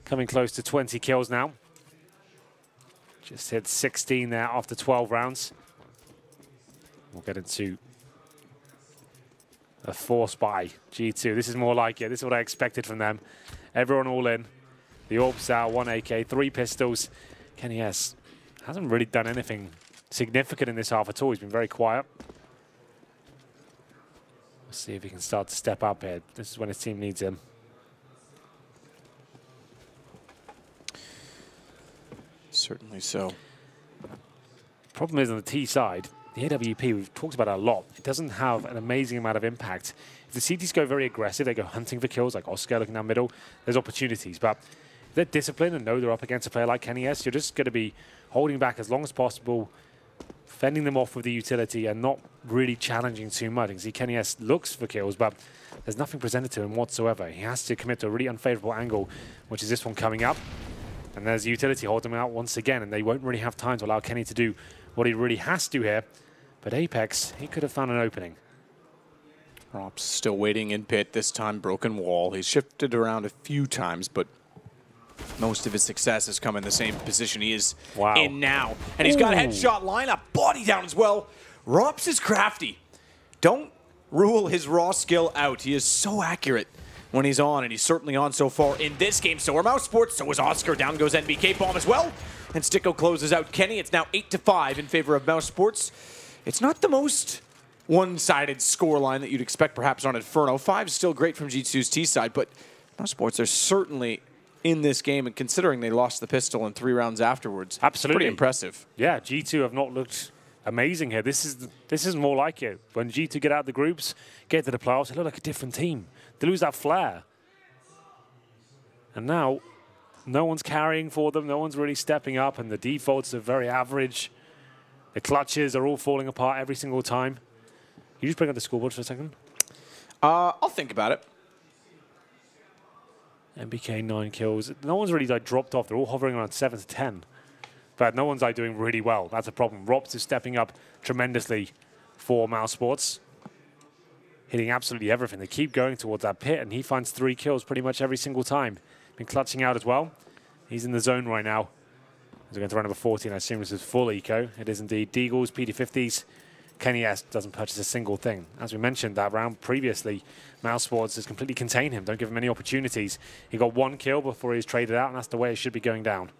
Coming close to 20 kills now. Just hit 16 there after 12 rounds. We'll get into a force by G2. This is more like it. This is what I expected from them. Everyone all in. The AWP's out, 1 AK, 3 pistols. Kenny hasn't really done anything significant in this half at all. He's been very quiet. Let's see if he can start to step up here. This is when his team needs him. Certainly so. Problem is on the T side, the AWP, we've talked about it a lot, it doesn't have an amazing amount of impact. If the CTs go very aggressive, they go hunting for kills, like Oscar looking down middle, there's opportunities. But if they're disciplined and know they're up against a player like Kenny S, you're just going to be holding back as long as possible, fending them off with the utility and not really challenging too much. You can see Kenny S looks for kills, but there's nothing presented to him whatsoever. He has to commit to a really unfavorable angle, which is this one coming up. And there's utility holding him out once again, and they won't really have time to allow Kenny to do what he really has to here. But Apex, he could have found an opening. Rops still waiting in pit, this time broken wall. He's shifted around a few times, but most of his success has come in the same position he is in now. And he's got a headshot lineup, body down as well. Rops is crafty. Don't rule his raw skill out. He is so accurate when he's on, and he's certainly on so far in this game. So are mousesports, so is Oscar. Down goes NBK bomb as well. And Sticko closes out Kenny. It's now 8-5 in favor of mousesports. It's not the most one-sided scoreline that you'd expect perhaps on Inferno. 5 is still great from G2's T side, but mousesports are certainly in this game, and considering they lost the pistol in 3 rounds afterwards, absolutely pretty impressive. Yeah, G2 have not looked amazing here. This is more like it. When G2 get out of the groups, get to the playoffs, they look like a different team. They lose that flair. And now, no one's carrying for them. No one's really stepping up, and the defaults are very average. The clutches are all falling apart every single time. You just bring up the scoreboard for a second? I'll think about it. NBK 9 kills. No one's really like dropped off. They're all hovering around 7 to 10. But no one's like doing really well. That's a problem. Robs is stepping up tremendously for mousesports. Hitting absolutely everything. They keep going towards that pit, and he finds 3 kills pretty much every single time. Been clutching out as well. He's in the zone right now. He's going to run number 14. I assume this is full eco. It is indeed. Deagles, PD50s. Kenny S doesn't purchase a single thing. As we mentioned that round previously, mousesports has completely contained him. Don't give him any opportunities. He got 1 kill before he was traded out, and that's the way it should be going down.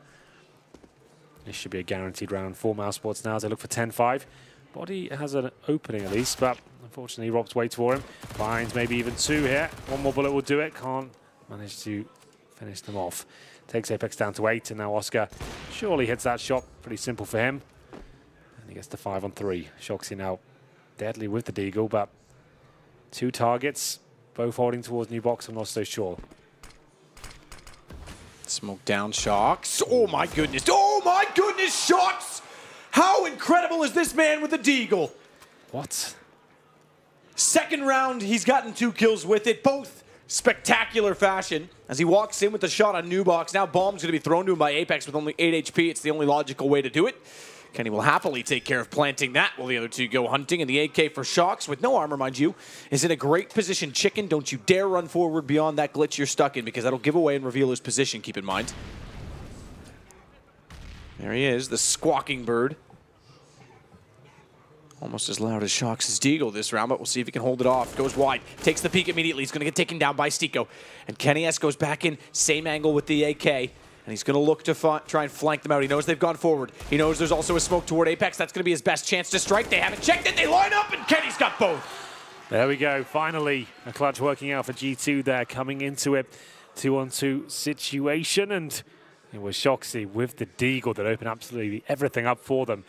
This should be a guaranteed round for mousesports now as they look for 10-5. Body has an opening at least, but unfortunately Rob's waits for him. Finds maybe even 2 here. 1 more bullet will do it. Can't manage to finish them off. Takes Apex down to 8, and now Oscar surely hits that shot. Pretty simple for him. And he gets the 5 on 3. Shoxy now deadly with the deagle, but 2 targets, both holding towards new box. I'm not so sure. Smoke down, Shox. Oh my goodness. Oh Oh my goodness, Shox! How incredible is this man with the deagle? What? Second round, he's gotten 2 kills with it, both spectacular fashion. As he walks in with the shot on Nubox, now bomb's going to be thrown to him by Apex with only 8 HP. It's the only logical way to do it. Kenny will happily take care of planting that while the other 2 go hunting. And the AK for Shox, with no armor, mind you, is in a great position. Chicken, don't you dare run forward beyond that glitch you're stuck in, because that'll give away and reveal his position, keep in mind. There he is, the squawking bird. Almost as loud as Shox's deagle this round, but we'll see if he can hold it off. Goes wide, takes the peek immediately. He's going to get taken down by Stiko. And Kenny S goes back in, same angle with the AK. And he's going to look to try and flank them out. He knows they've gone forward. He knows there's also a smoke toward Apex. That's going to be his best chance to strike. They haven't checked it. They line up, and Kenny's got both. There we go. Finally, a clutch working out for G2 there, coming into it. 2-on-2 situation, and it was Shoxy with the deagle that opened absolutely everything up for them.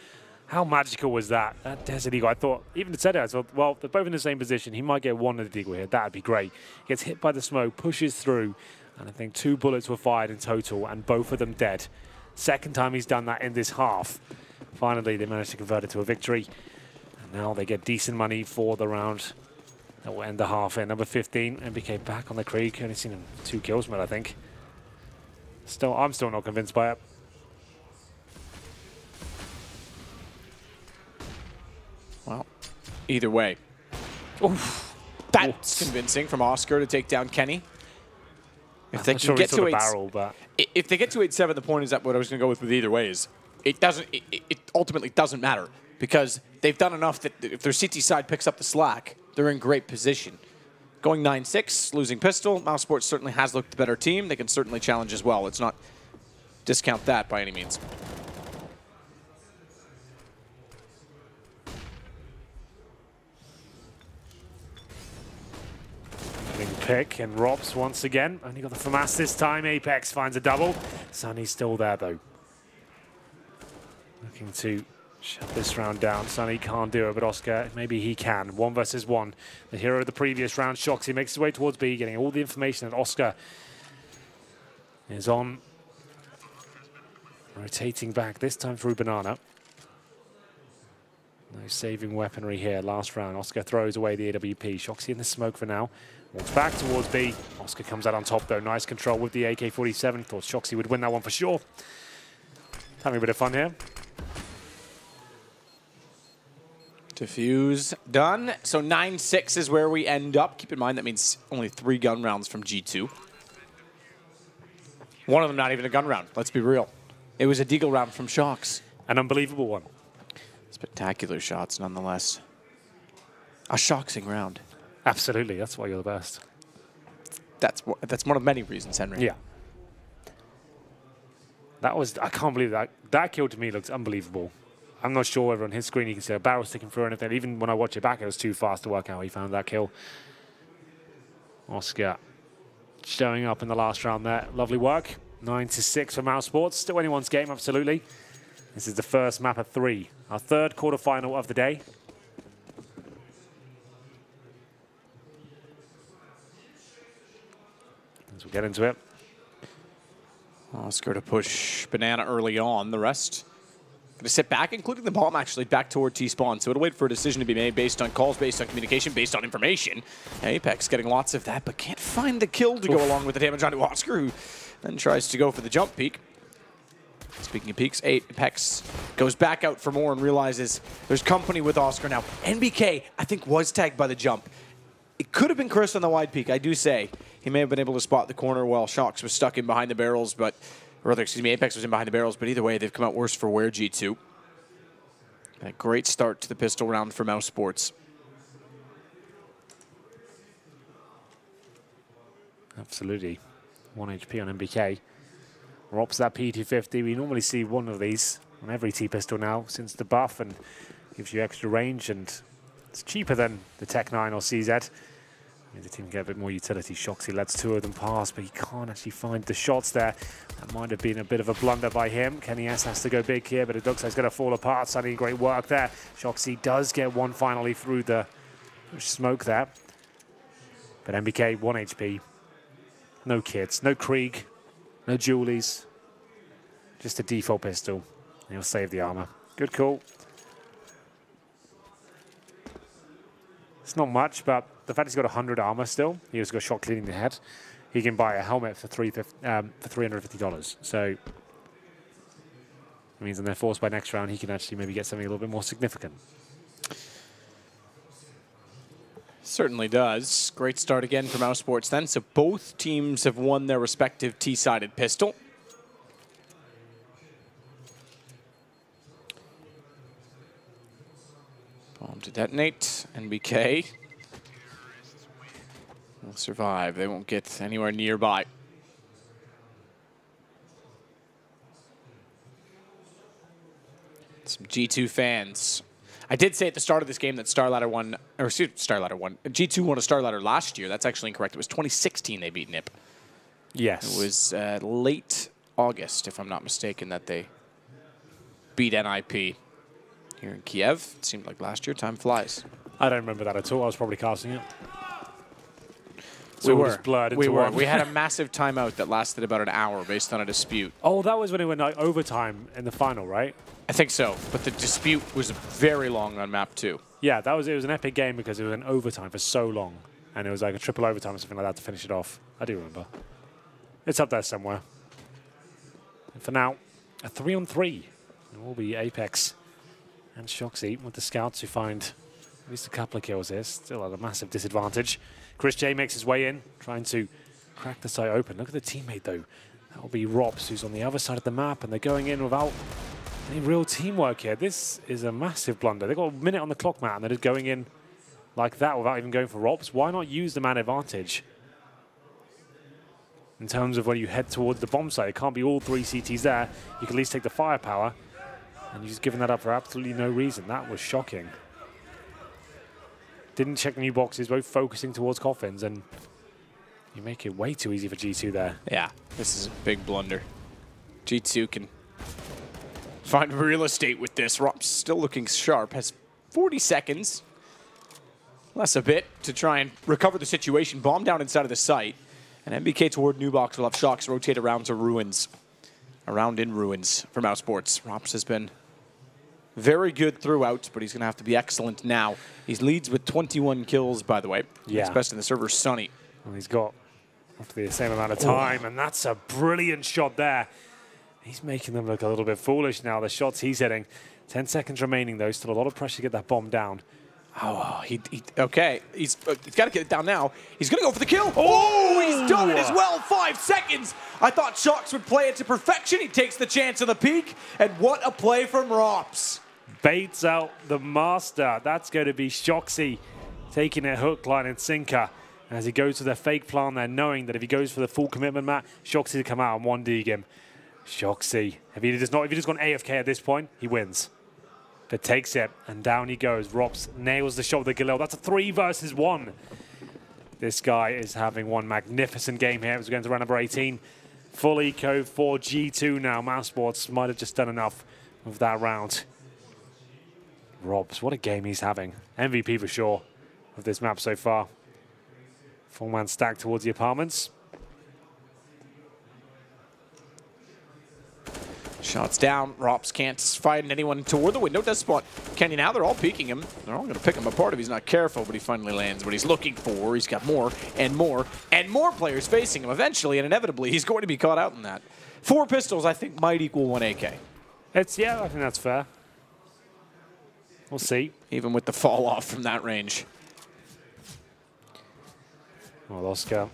How magical was that? That Desert Eagle, I thought, even said it, I thought, well, they're both in the same position. He might get one of the deagle here. That'd be great. Gets hit by the smoke, pushes through, and I think 2 bullets were fired in total, and both of them dead. Second time he's done that in this half. Finally, they managed to convert it to a victory. And now they get decent money for the round. That will end the half in. Number 15, MBK back on the creek. Only seen him 2 kills from it, I think. I'm still not convinced by it. Well, either way. Oof. That's convincing from Oscar to take down Kenny. If they can get to 8, if they get to 8-7, the point is that what I was going to go with either way is it ultimately doesn't matter, because they've done enough that if their CT side picks up the slack, they're in great position. Going 9-6, losing pistol, mousesports certainly has looked the better team. They can certainly challenge as well. Let's not discount that by any means. Pick and Robs once again. Only got the FAMAS this time. Apex finds a double. Sunny's still there though. Looking to shut this round down. Sunny can't do it, but Oscar, maybe he can. 1 versus 1. The hero of the previous round, Shoxy, makes his way towards B, getting all the information that Oscar is on. Rotating back, this time through Banana. No saving weaponry here. Last round, Oscar throws away the AWP. Shoxy in the smoke for now. Walks back towards B. Oscar comes out on top though. Nice control with the AK-47. Thought Shoxy would win that one for sure. Having a bit of fun here. Diffuse done. So 9-6 is where we end up. Keep in mind that means only 3 gun rounds from G2. One of them not even a gun round. Let's be real. It was a deagle round from Shox. An unbelievable one. Spectacular shots nonetheless. A Shoxing round. Absolutely, that's why you're the best. That's one of many reasons, Henry. Yeah. That was, I can't believe that. That kill to me looks unbelievable. I'm not sure whether on his screen you can see a barrel sticking through or anything. Even when I watch it back, it was too fast to work out how he found that kill. Oscar showing up in the last round there. Lovely work. 9-6 for mousesports. Still anyone's game, absolutely. This is the first map of 3. Our 3rd quarterfinal of the day. As we get into it. Oscar to push Banana early on. The rest going to sit back, including the bomb actually, back toward T-spawn. So it'll wait for a decision to be made based on calls, based on communication, based on information. Apex getting lots of that, but can't find the kill to go along with the damage onto Oscar, who then tries to go for the jump peek. Speaking of peaks, Apex goes back out for more and realizes there's company with Oscar now. NBK, I think, was tagged by the jump. It could have been Chris on the wide peak, I do say. He may have been able to spot the corner while Shox was stuck in behind the barrels, but, or rather, excuse me, Apex was in behind the barrels, but either way, they've come out worse for wear G2. A great start to the pistol round for mousesports. Absolutely. 1 HP on MBK. Robs that P250. We normally see one of these on every T-pistol now since the buff, and gives you extra range, and it's cheaper than the Tech 9 or CZ. The team get a bit more utility. Shoxy lets 2 of them pass, but he can't actually find the shots there. That might have been a bit of a blunder by him. Kenny S has to go big here, but it looks like it's going to fall apart. Sunny, great work there. Shoxy does get one finally through the smoke there. But MBK, 1 HP. No kids, no Krieg, no Julies. Just a default pistol. He'll save the armor. Good call. It's not much, but the fact he's got 100 armor still, he has got shot cleaning the head. He can buy a helmet for $350. So it means when they're forced by next round, he can actually maybe get something a little bit more significant. Certainly does. Great start again for mousesports then. So both teams have won their respective T-sided pistol. Bomb to detonate. NBK will survive. They won't get anywhere nearby. Some G2 fans. I did say at the start of this game that Starladder won, or excuse me, Starladder won. G2 won a Starladder last year. That's actually incorrect. It was 2016 they beat NIP. Yes. It was late August, if I'm not mistaken, that they beat NIP here in Kiev. It seemed like last year. Time flies. I don't remember that at all. I was probably casting it. We were. Blood We into were. one. We had a massive timeout that lasted about an hour based on a dispute. Oh, that was when it went like overtime in the final, right? I think so, but the dispute was very long on map 2. Yeah, it was an epic game because it was an overtime for so long. And it was like a triple overtime or something like that to finish it off. I do remember. It's up there somewhere. And for now, a 3-on-3. It will be Apex and Shoxy with the scouts who find at least a couple of kills here. Still at a massive disadvantage. Chris J makes his way in, trying to crack the site open. Look at the teammate, though. That will be Robs, who's on the other side of the map, and they're going in without any real teamwork here. This is a massive blunder. They've got a minute on the clock, Matt, and they're just going in like that without even going for Robs. Why not use the man advantage? In terms of when you head towards the bomb site, it can't be all 3 CTs there. You can at least take the firepower, and you're just giving that up for absolutely no reason. That was shocking. Didn't check new boxes, both focusing towards coffins, and you make it way too easy for G2 there. Yeah, this is a big blunder. G2 can find real estate with this. Rob's still looking sharp, has 40 seconds, less a bit, to try and recover the situation. Bomb down inside of the site, and MBK toward new box will have Shocks rotate around to ruins. Around in ruins for mousesports. Robs has been very good throughout, but he's going to have to be excellent now. He leads with 21 kills, by the way. Yeah. He's best in the server, Sunny. Well, he's got roughly the same amount of time, and that's a brilliant shot there. He's making them look a little bit foolish now, the shots he's hitting. 10 seconds remaining, though. Still a lot of pressure to get that bomb down. Oh, okay. He's got to get it down now. He's going to go for the kill. Oh, he's done it as well. 5 seconds. I thought Shocks would play it to perfection. He takes the chance of the peak, and what a play from Rops. Baits out the master. That's going to be Shoxy taking a hook, line, and sinker as he goes to the fake plan there, knowing that if he goes for the full commitment, Matt, Shoxy to come out and 1-dig him. Shoxy, if he just gone AFK at this point, he wins. But takes it, and down he goes. Robs nails the shot with the Galil. That's a 3 versus 1. This guy is having one magnificent game here. It was going to round number 18. Full eco for G2 now. mousesports might have just done enough with that round. Robs, what a game he's having. MVP for sure of this map so far. 4-man stack towards the apartments. Shots down. Rops can't find anyone toward the window. Does spot Kenny now. They're all peeking him. They're all going to pick him apart if he's not careful, but he finally lands what he's looking for. He's got more and more and more players facing him. Eventually and inevitably, he's going to be caught out in that. 4 pistols, I think, might equal 1 AK. Yeah, I think that's fair. We'll see. Even with the fall off from that range. Well, Oscar,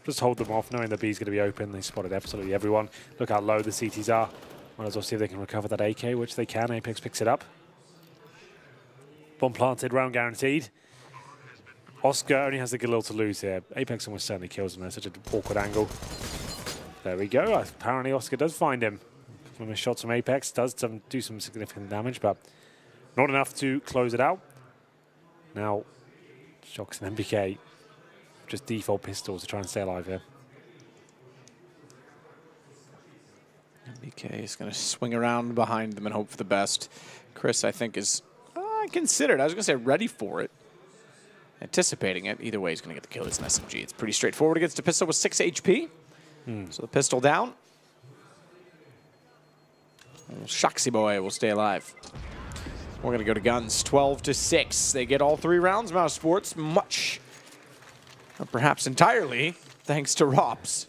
just hold them off, knowing the B's going to be open. They spotted absolutely everyone. Look how low the CTs are. Might as well see if they can recover that AK, which they can. Apex picks it up. Bomb planted, round guaranteed. Oscar only has the Galil to lose here. Apex almost certainly kills him. There's such an awkward angle. There we go. Apparently Oscar does find him. One of his shots from Apex does do some significant damage, but not enough to close it out. Now, Shocks and MBK just default pistols to try and stay alive here. MBK is going to swing around behind them and hope for the best. Chris, I think, is considered. I was going to say ready for it. Anticipating it. Either way, he's going to get the kill. It's an SMG. It's pretty straightforward against a pistol with 6 HP. So the pistol down. Shoxy boy will stay alive. We're going to go to guns. 12-6. They get all 3 rounds. mousesports, much, or perhaps entirely, thanks to Rops.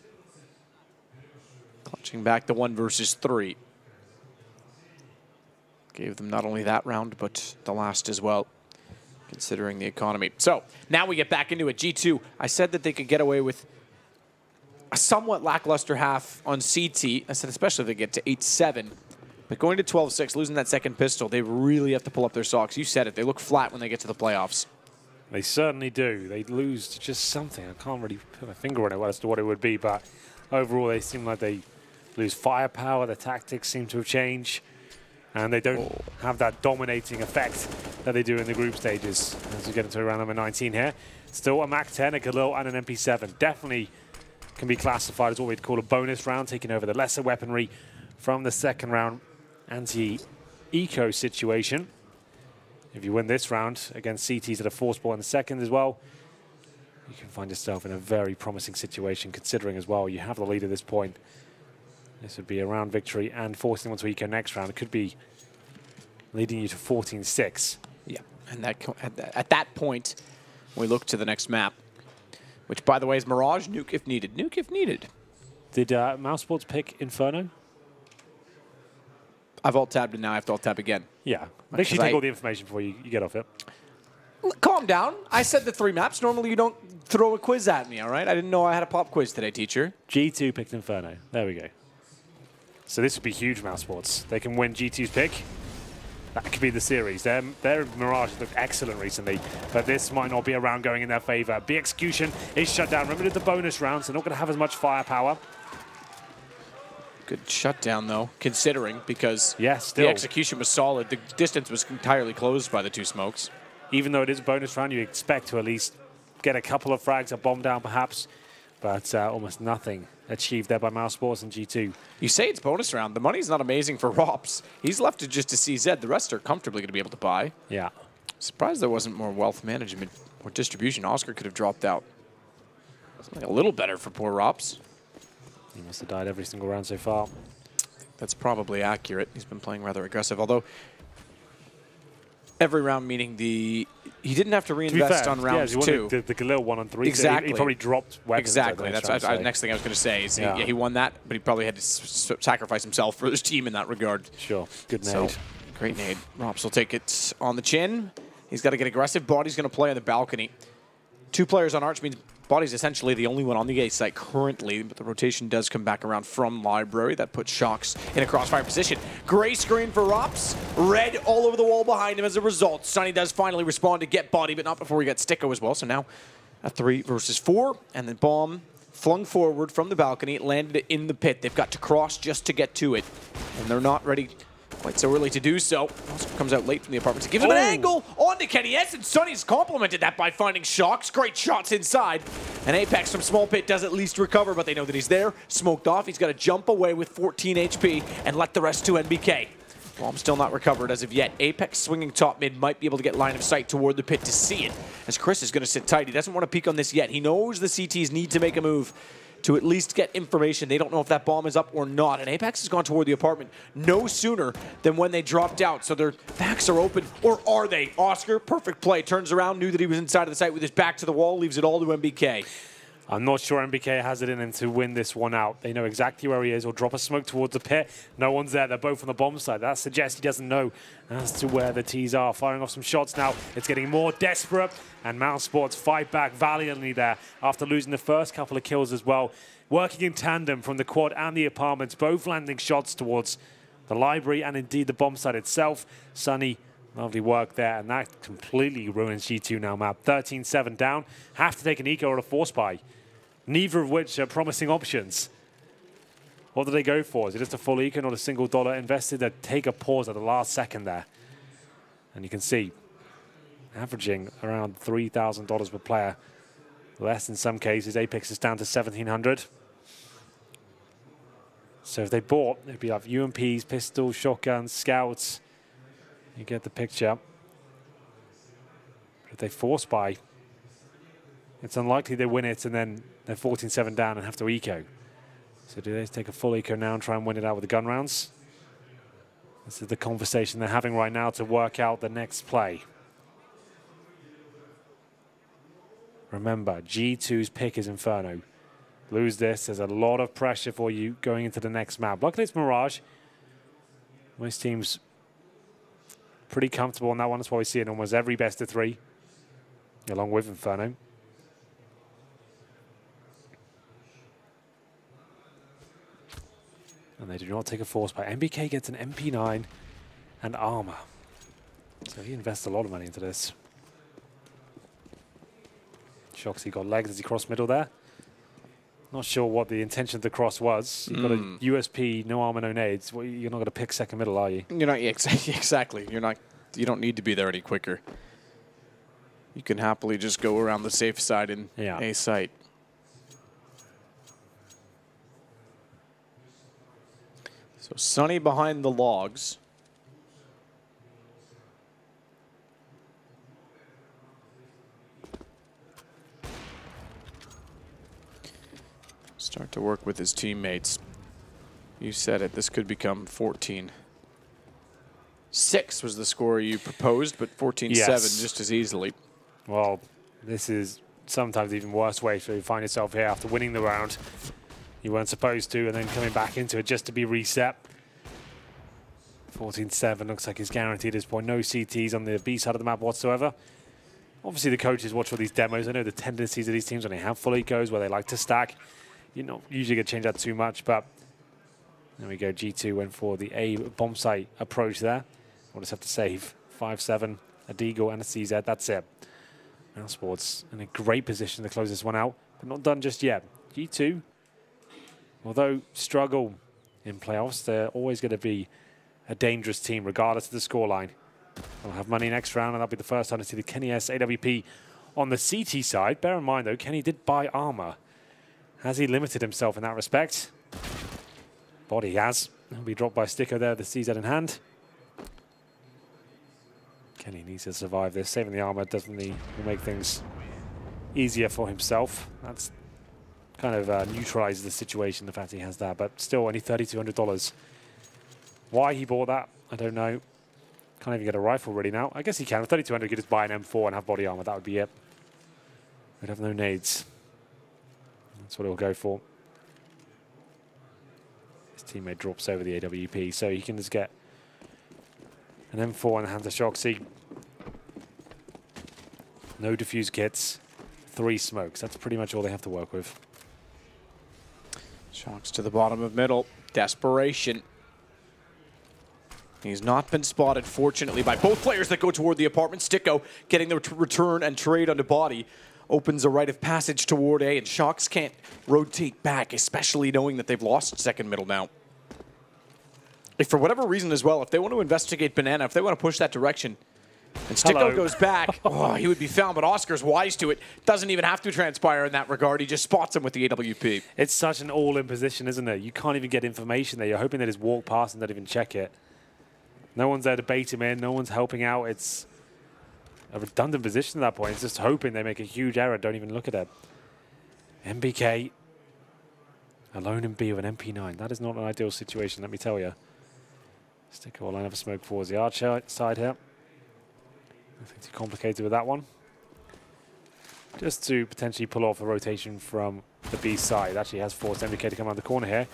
Clutching back the 1 versus 3. Gave them not only that round, but the last as well, considering the economy. So now we get back into it. G2, I said that they could get away with a somewhat lackluster half on CT. I said especially if they get to 8-7. But going to 12-6, losing that second pistol, they really have to pull up their socks. You said it. They look flat when they get to the playoffs. They certainly do. They lose to just something. I can't really put my finger on it as to what it would be, but overall they seem like they lose firepower. Their tactics seem to have changed, and they don't have that dominating effect that they do in the group stages. As we get into round number 19 here. Still a MAC-10, a Galil, and an MP7. Definitely can be classified as what we'd call a bonus round, taking over the lesser weaponry from the second round anti-eco situation. If you win this round against CTs at a 4 spot in the second as well, you can find yourself in a very promising situation, considering as well you have the lead at this point. This would be a round victory, and forcing them to eco next round, it could be leading you to 14-6. Yeah, and at that point, we look to the next map, which, by the way, is Mirage. Nuke if needed. Nuke if needed. Did mousesports pick Inferno? I've alt-tabbed and now I have to alt-tab again. Yeah. Make sure you take all the information before you get off it. Calm down. I said the 3 maps. Normally you don't throw a quiz at me, all right? I didn't know I had a pop quiz today, teacher. G2 picked Inferno. There we go. So this would be huge, mousesports. They can win G2's pick. That could be the series. Their Mirage has looked excellent recently, but this might not be a round going in their favor. The execution is shut down. Remember the bonus rounds, they're not going to have as much firepower. Good shutdown, though, considering, because the execution was solid. The distance was entirely closed by the 2 smokes. Even though it is a bonus round, you expect to at least get a couple of frags, a bomb down perhaps, but almost nothing achieved there by mousesports and G2. You say it's bonus round. The money's not amazing for Rops. He's left it just to CZ. The rest are comfortably going to be able to buy. Yeah. Surprised there wasn't more wealth management or distribution. Oscar could have dropped out. Something a little better for poor Rops. He must have died every single round so far. That's probably accurate. He's been playing rather aggressive, although every round meaning he didn't have to reinvest on rounds 2. The Galil 1 on 3. Exactly. So he probably dropped weapons. Exactly. That's the next thing I was going to say. Is he won that, but he probably had to sacrifice himself for his team in that regard. Sure. Good nade. So, great nade. Rops will take it on the chin. He's got to get aggressive. Body's going to play on the balcony. 2 players on Arch means Body's essentially the only one on the A site currently, but the rotation does come back around from Library. That puts Shox in a crossfire position. Gray screen for Rops. Red all over the wall behind him as a result. Sunny does finally respond to get Body, but not before he gets Sticko as well. So now a 3 versus 4, and then bomb flung forward from the balcony, landed in the pit. They've got to cross just to get to it, and they're not ready quite so early to do so. Oscar comes out late from the apartment to give him an angle onto Kenny S, and Sunny's complimented that by finding Shox. Great shots inside. And Apex from small pit does at least recover, but they know that he's there. Smoked off. He's got to jump away with 14 HP and let the rest to NBK. Bomb still not recovered as of yet. Apex swinging top mid might be able to get line of sight toward the pit to see it, as Chris is going to sit tight. He doesn't want to peek on this yet. He knows the CTs need to make a move to at least get information. They don't know if that bomb is up or not. And Apex has gone toward the apartment no sooner than when they dropped out. So their backs are open, or are they? Oscar, perfect play, turns around, knew that he was inside of the site with his back to the wall, leaves it all to MBK. I'm not sure MBK has it in him to win this one out. They know exactly where he is. Or drop a smoke towards the pit. No one's there. They're both on the bomb side. That suggests he doesn't know as to where the T's are. Firing off some shots now. It's getting more desperate. And mousesports fight back valiantly there after losing the first couple of kills as well. Working in tandem from the quad and the apartments, both landing shots towards the library and indeed the bomb site itself. Sunny, lovely work there, and that completely ruins G2 now map. 13-7 down. Have to take an eco or a force buy. Neither of which are promising options. What do they go for? Is it just a full eco, not a single dollar invested? They take a pause at the last second there. And you can see, averaging around $3,000 per player. Less in some cases. Apex is down to 1,700. So if they bought, it'd be like UMPs, pistols, shotguns, scouts. You get the picture. But if they force buy, it's unlikely they win it and then they're 14-7 down and have to eco. So do they take a full eco now and try and win it out with the gun rounds? This is the conversation they're having right now to work out the next play. Remember, G2's pick is Inferno. Lose this, there's a lot of pressure for you going into the next map. Luckily it's Mirage. Most teams pretty comfortable on that one. That's why we see it in almost every best of 3, along with Inferno. And they do not take a force by. MBK gets an MP9 and armor. So he invests a lot of money into this. Shoxy got legs as he crossed middle there. Not sure what the intention of the cross was. You've got a USP, no armor, no nades. Well, you're not going to pick second middle, are you? You're not exactly. You're not. You don't need to be there any quicker. You can happily just go around the safe side in a site. So Sunny behind the logs. Start to work with his teammates. You said it, this could become 14-6 was the score you proposed, but 14-7 just as easily. Well, this is sometimes even worse way to find yourself here after winning the round. You weren't supposed to, and then coming back into it just to be reset. 14-7 looks like it's guaranteed at this point. No CTs on the B side of the map whatsoever. Obviously, the coaches watch all these demos. I know the tendencies of these teams when they have full ecos, where they like to stack. You're not usually going to change that too much, but there we go. G2 went for the A bomb site approach there. We'll just have to save 5-7, a Deagle, and a CZ. That's it. mousesports in a great position to close this one out, but not done just yet. G2, although struggle in playoffs, they're always going to be a dangerous team, regardless of the scoreline. They'll have money next round, and that'll be the first time to see the Kenny S AWP on the CT side. Bear in mind, though, Kenny did buy armor. Has he limited himself in that respect? Body has. He'll be dropped by Sticko there, the CZ in hand. Kenny needs to survive this. Saving the armor definitely will make things easier for himself. That's kind of neutralizes the situation, the fact he has that, but still only $3,200. Why he bought that, I don't know. Can't even get a rifle ready now. I guess he can. With 3,200, he could just buy an M4 and have body armor. That would be it. We'd have no nades. That's what he'll go for. His teammate drops over the AWP, so he can just get an M4 in the hands of Shoxy. No defuse kits. 3 smokes. That's pretty much all they have to work with. Shocks to the bottom of middle. Desperation. He's not been spotted, fortunately, by both players that go toward the apartment. Sticko getting the return and trade onto body. Opens a rite of passage toward A, and Shocks can't rotate back, especially knowing that they've lost second middle now. If for whatever reason as well, if they want to investigate Banana, if they want to push that direction, and Sticko goes back, he would be found, but Oscar's wise to it. Doesn't even have to transpire in that regard. He just spots him with the AWP. It's such an all-in position, isn't it? You can't even get information there. You're hoping they just walk past and don't even check it. No one's there to bait him in. No one's helping out. It's a redundant position at that point. It's just hoping they make a huge error. Don't even look at it. MBK alone in B with an MP9. That is not an ideal situation, let me tell you. Sticko will line up a smoke towards the archer side here. Nothing too complicated with that one. Just to potentially pull off a rotation from the B side. Actually has forced MBK to come around the corner here.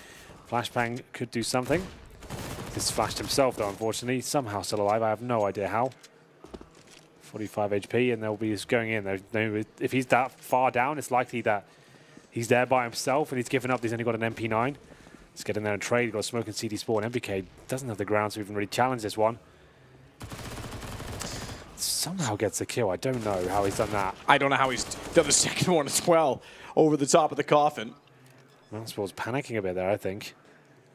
Flashbang could do something. He's flashed himself though, unfortunately. Somehow still alive. I have no idea how. 45 HP, and they'll be just going in. If he's that far down, it's likely that he's there by himself and he's given up. He's only got an MP9. Let's get in there and trade. He's got a smoke and CD spawn. MBK doesn't have the ground to even really challenge this one. Somehow gets a kill. I don't know how he's done that. I don't know how he's done the second one as well over the top of the coffin. mousesports panicking a bit there, I think.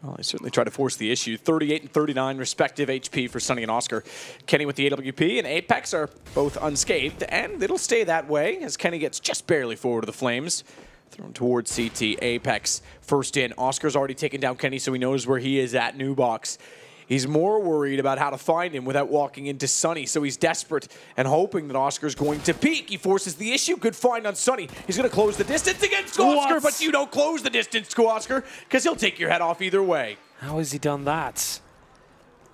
Well, they certainly try to force the issue. 38 and 39 respective HP for Sunny and Oscar. Kenny with the AWP and Apex are both unscathed, and it'll stay that way as Kenny gets just barely forward of the flames. Thrown towards CT. Apex first in. Oscar's already taken down Kenny, so he knows where he is at New Box. He's more worried about how to find him without walking into Sunny, so he's desperate and hoping that Oscar's going to peek. He forces the issue. Good find on Sunny. He's going to close the distance against Oscar, but you don't close the distance to Oscar because he'll take your head off either way. How has he done that?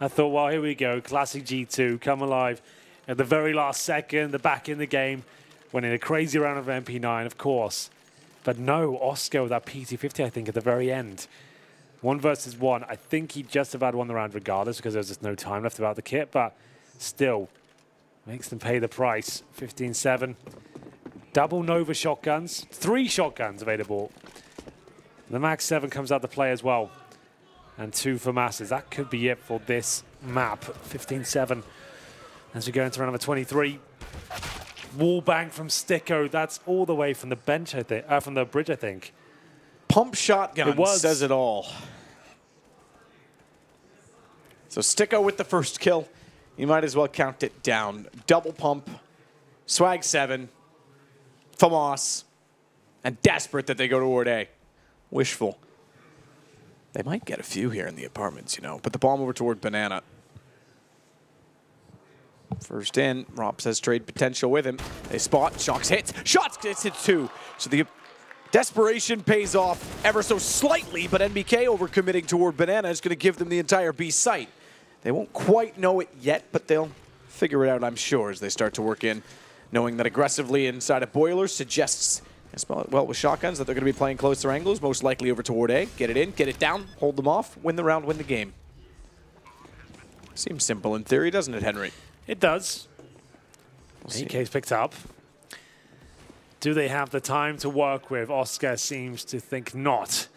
I thought, well, here we go. Classic G2, come alive at the very last second. They're back in the game. Winning a crazy round of MP9, of course. But no, Oscar with that PT50, I think, at the very end. 1 versus 1. I think he just about won the round regardless because there was just no time left about the kit. But still, makes them pay the price. 15-7. Double Nova shotguns. 3 shotguns available. The Max 7 comes out to play as well. And 2 for Masses. That could be it for this map. 15-7. As we go into round number 23. Wall bang from Sticko. That's all the way from the bench, I think. From the bridge, I think. Pump shotgun says it all. So Sticko with the first kill. You might as well count it down. Double pump. Swag 7. FAMAS. And desperate that they go toward A. Wishful. They might get a few here in the apartments, you know. But the bomb over toward Banana. First in. Rops has trade potential with him. They spot. Shocks hits. Shots hits 2. So the desperation pays off ever so slightly, but NBK overcommitting toward Banana is going to give them the entire B site. They won't quite know it yet, but they'll figure it out, I'm sure, as they start to work in, knowing that aggressively inside a boiler suggests, well, with shotguns, that they're going to be playing closer angles, most likely over toward A. Get it in, get it down, hold them off, win the round, win the game. Seems simple in theory, doesn't it, Henry? It does. AK's picked up. Do they have the time to work with? Oscar seems to think not.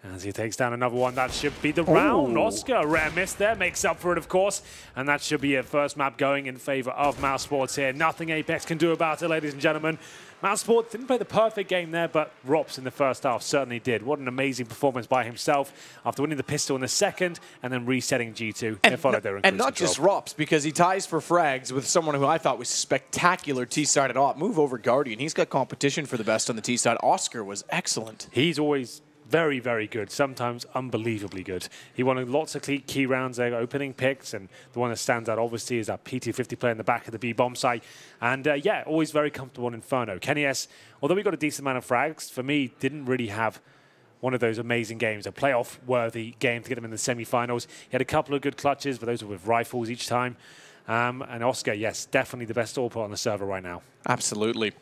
As he takes down another one, that should be the round. Oscar, rare miss there, makes up for it, of course. And that should be a first map going in favor of mousesports here. Nothing Apex can do about it, ladies and gentlemen. mousesports didn't play the perfect game there, but Rops in the first half certainly did. What an amazing performance by himself after winning the pistol in the second and then resetting G2. And not just Rops, because he ties for frags with someone who I thought was spectacular T-side at op. Move over Guardian. He's got competition for the best on the T-side. Oscar was excellent. He's always very, very good, sometimes unbelievably good. He won lots of key rounds there, opening picks, and the one that stands out obviously is that PT50 player in the back of the B-bomb site. And yeah, always very comfortable in Inferno. Kenny S, although he got a decent amount of frags, for me, didn't really have one of those amazing games, a playoff-worthy game to get him in the semi-finals. He had a couple of good clutches, but those were with rifles each time. And Oscar, yes, definitely the best all-put on the server right now. Absolutely.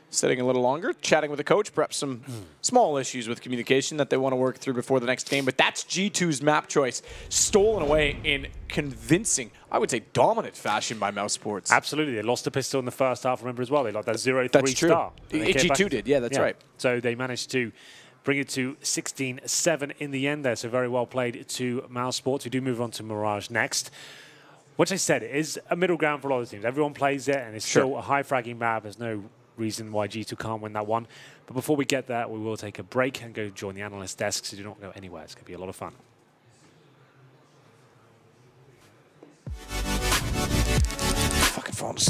Sitting a little longer, chatting with the coach, perhaps some small issues with communication that they want to work through before the next game. But that's G2's map choice, stolen away in convincing, I would say dominant fashion by mousesports. Absolutely. They lost a pistol in the first half, remember, as well. They lost that 0-3 start. G2 did, yeah, that's right. So they managed to bring it to 16-7 in the end there. So very well played to mousesports. We do move on to Mirage next. Which I said is a middle ground for a lot of teams. Everyone plays it, and it's still a high-fragging map. There's no reason why G2 can't win that one. But before we get there, we will take a break and go join the analyst desk, so do not go anywhere. It's going to be a lot of fun. Fucking phones.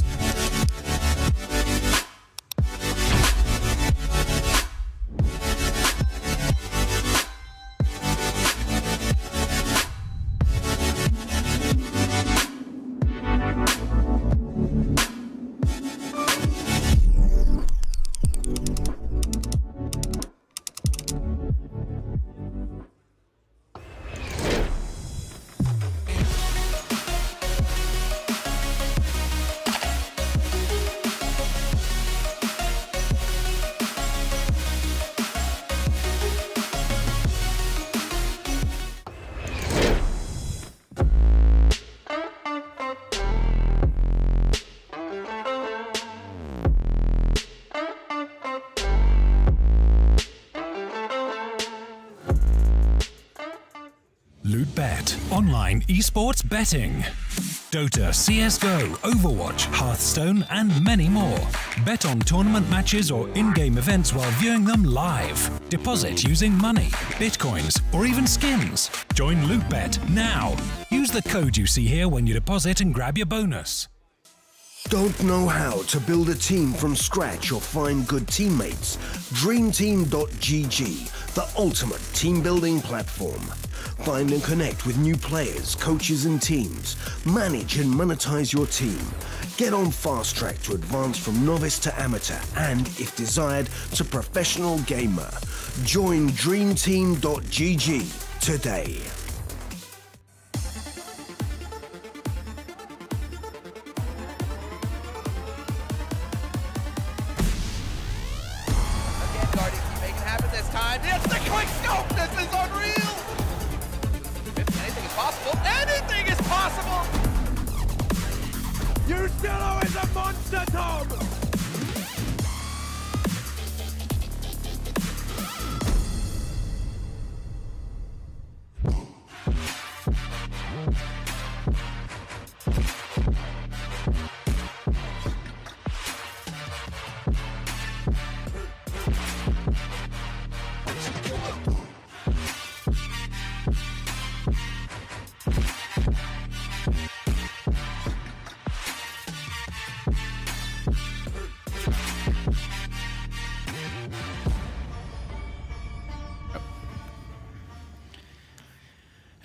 LootBet, online esports betting. Dota, CSGO, Overwatch, Hearthstone, and many more. Bet on tournament matches or in-game events while viewing them live. Deposit using money, bitcoins, or even skins. Join LootBet now. Use the code you see here when you deposit and grab your bonus. Don't know how to build a team from scratch or find good teammates? DreamTeam.gg, the ultimate team building platform. Find and connect with new players, coaches and teams. Manage and monetize your team. Get on fast track to advance from novice to amateur and, if desired, to professional gamer. Join DreamTeam.gg today. and it's the quick scope. This is unreal. Anything is possible. Anything is possible. Ustillo is a monster, Tom.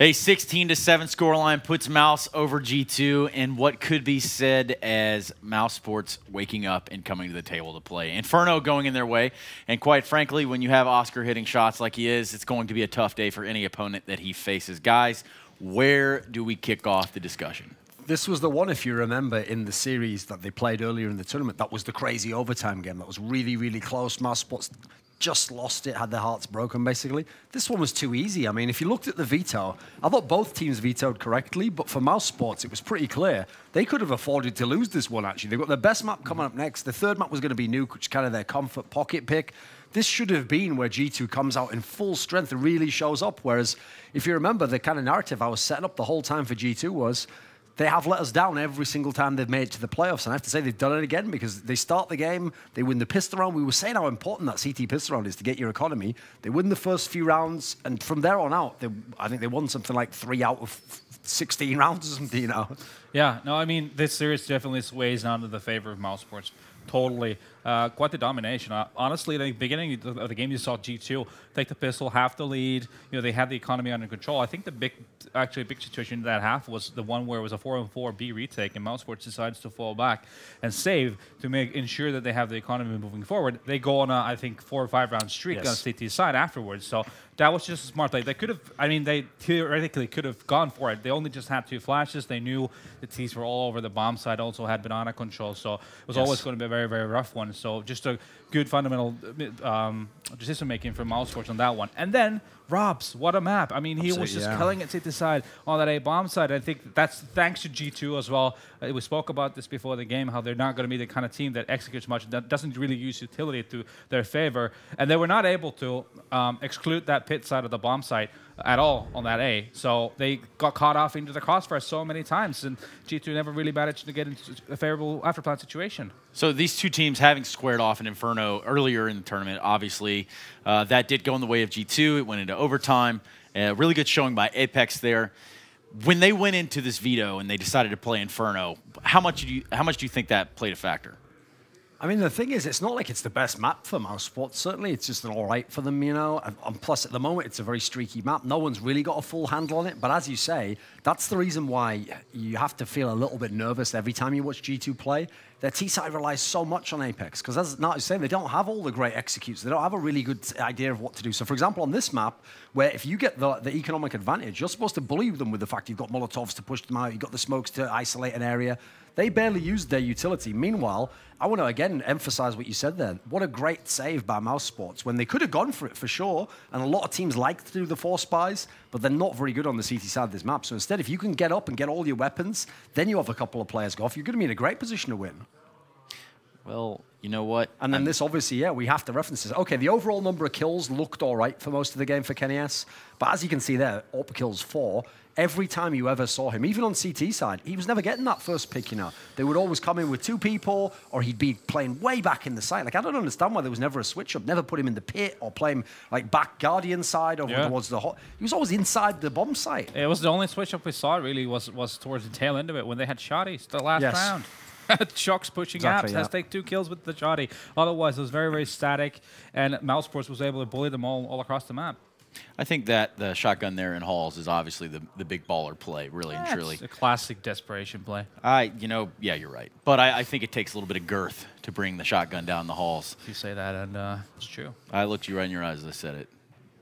A 16-7 scoreline puts Mouse over G2 in what could be said as mousesports waking up and coming to the table to play. Inferno going in their way, and quite frankly, when you have Oscar hitting shots like he is, it's going to be a tough day for any opponent that he faces. Guys, where do we kick off the discussion? This was the one, if you remember, in the series that they played earlier in the tournament. That was the crazy overtime game. That was really, really close. mousesports just lost it, had their hearts broken, basically. This one was too easy. I mean, if you looked at the veto, I thought both teams vetoed correctly, but for mousesports, it was pretty clear. They could have afforded to lose this one, actually. They've got their best map coming up next. The third map was going to be Nuke, which is kind of their comfort pocket pick. This should have been where G2 comes out in full strength and really shows up, whereas, if you remember, the kind of narrative I was setting up the whole time for G2 was, they have let us down every single time they've made it to the playoffs. And I have to say they've done it again because they start the game, they win the pistol round. We were saying how important that CT pistol round is to get your economy. They win the first few rounds, and from there on out, I think they won something like 3 out of 16 rounds or something, you know. Yeah, no, I mean, this series definitely sways down to the favor of mousesports. Totally. Quite the domination. Honestly, at the beginning of the game, you saw G2 take the pistol, half the lead. You know, they had the economy under control. I think the big situation in that half was the one where it was a 4-on-4 B retake, and mousesports decides to fall back and save to ensure that they have the economy moving forward. They go on a, I think, 4 or 5 round streak on CT's side afterwards. So that was just smart. Like, they could have, I mean, they theoretically could have gone for it. They only just had 2 flashes. They knew the T's were all over the bomb side, also had banana control. So it was always going to be a very, very rough one. So just a good fundamental decision making from mousesports on that one. And then Robs, what a map. I mean, he was just killing it city side on that A bomb side. I think that's thanks to G2 as well. We spoke about this before the game, how they're not going to be the kind of team that executes much, that doesn't really use utility to their favor. And they were not able to exclude that pit side of the bomb site at all on that A. So they got caught off into the crossfire so many times, and G2 never really managed to get into a favorable afterplan situation. So these two teams having squared off in Inferno earlier in the tournament, obviously, that did go in the way of G2. It went into overtime. Really good showing by Apex there. When they went into this veto and they decided to play Inferno, how much do you think that played a factor? I mean, the thing is, it's not like it's the best map for mousesports. Certainly, it's just an all right for them, you know. And plus, at the moment, it's a very streaky map. No one's really got a full handle on it. But as you say, that's the reason why you have to feel a little bit nervous every time you watch G2 play. Their T-side relies so much on Apex, because as Nat is saying, they don't have all the great executes. They don't have a really good idea of what to do. So, for example, on this map, where if you get the economic advantage, you're supposed to bully them with the fact you've got Molotovs to push them out, you've got the smokes to isolate an area. They barely used their utility. Meanwhile, I want to again emphasize what you said there. What a great save by mousesports when they could have gone for it for sure. And a lot of teams like to do the 4 spies, but they're not very good on the CT side of this map. So instead, if you can get up and get all your weapons, then you have a couple of players go off. You're going to be in a great position to win. Well, you know what? And then this, obviously, yeah, we have to reference this. Okay, the overall number of kills looked all right for most of the game for Kenny S. But as you can see there, AWP kills 4. Every time you ever saw him, even on CT side, he was never getting that first pick, you know. They would always come in with 2 people, or he'd be playing way back in the site. Like, I don't understand why there was never a switch-up. Never put him in the pit or play him, like, back Guardian side over towards the hot. He was always inside the bomb site. It was the only switch-up we saw, really, was towards the tail end of it when they had shotties the last round. Shox pushing apps, has take 2 kills with the shotty. Otherwise, it was very, very static, and mousesports was able to bully them all across the map. I think that the shotgun there in Halls is obviously the big baller play, really and truly. It's a classic desperation play. Yeah, you're right. But I think it takes a little bit of girth to bring the shotgun down the halls. You say that, and it's true. I looked you right in your eyes as I said it.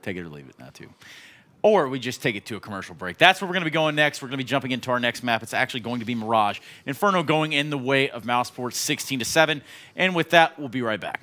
Take it or leave it, not to. Or we just take it to a commercial break. That's where we're going to be going next. We're going to be jumping into our next map. It's actually going to be Mirage. Inferno going in the way of mousesports 16-7. And with that, we'll be right back.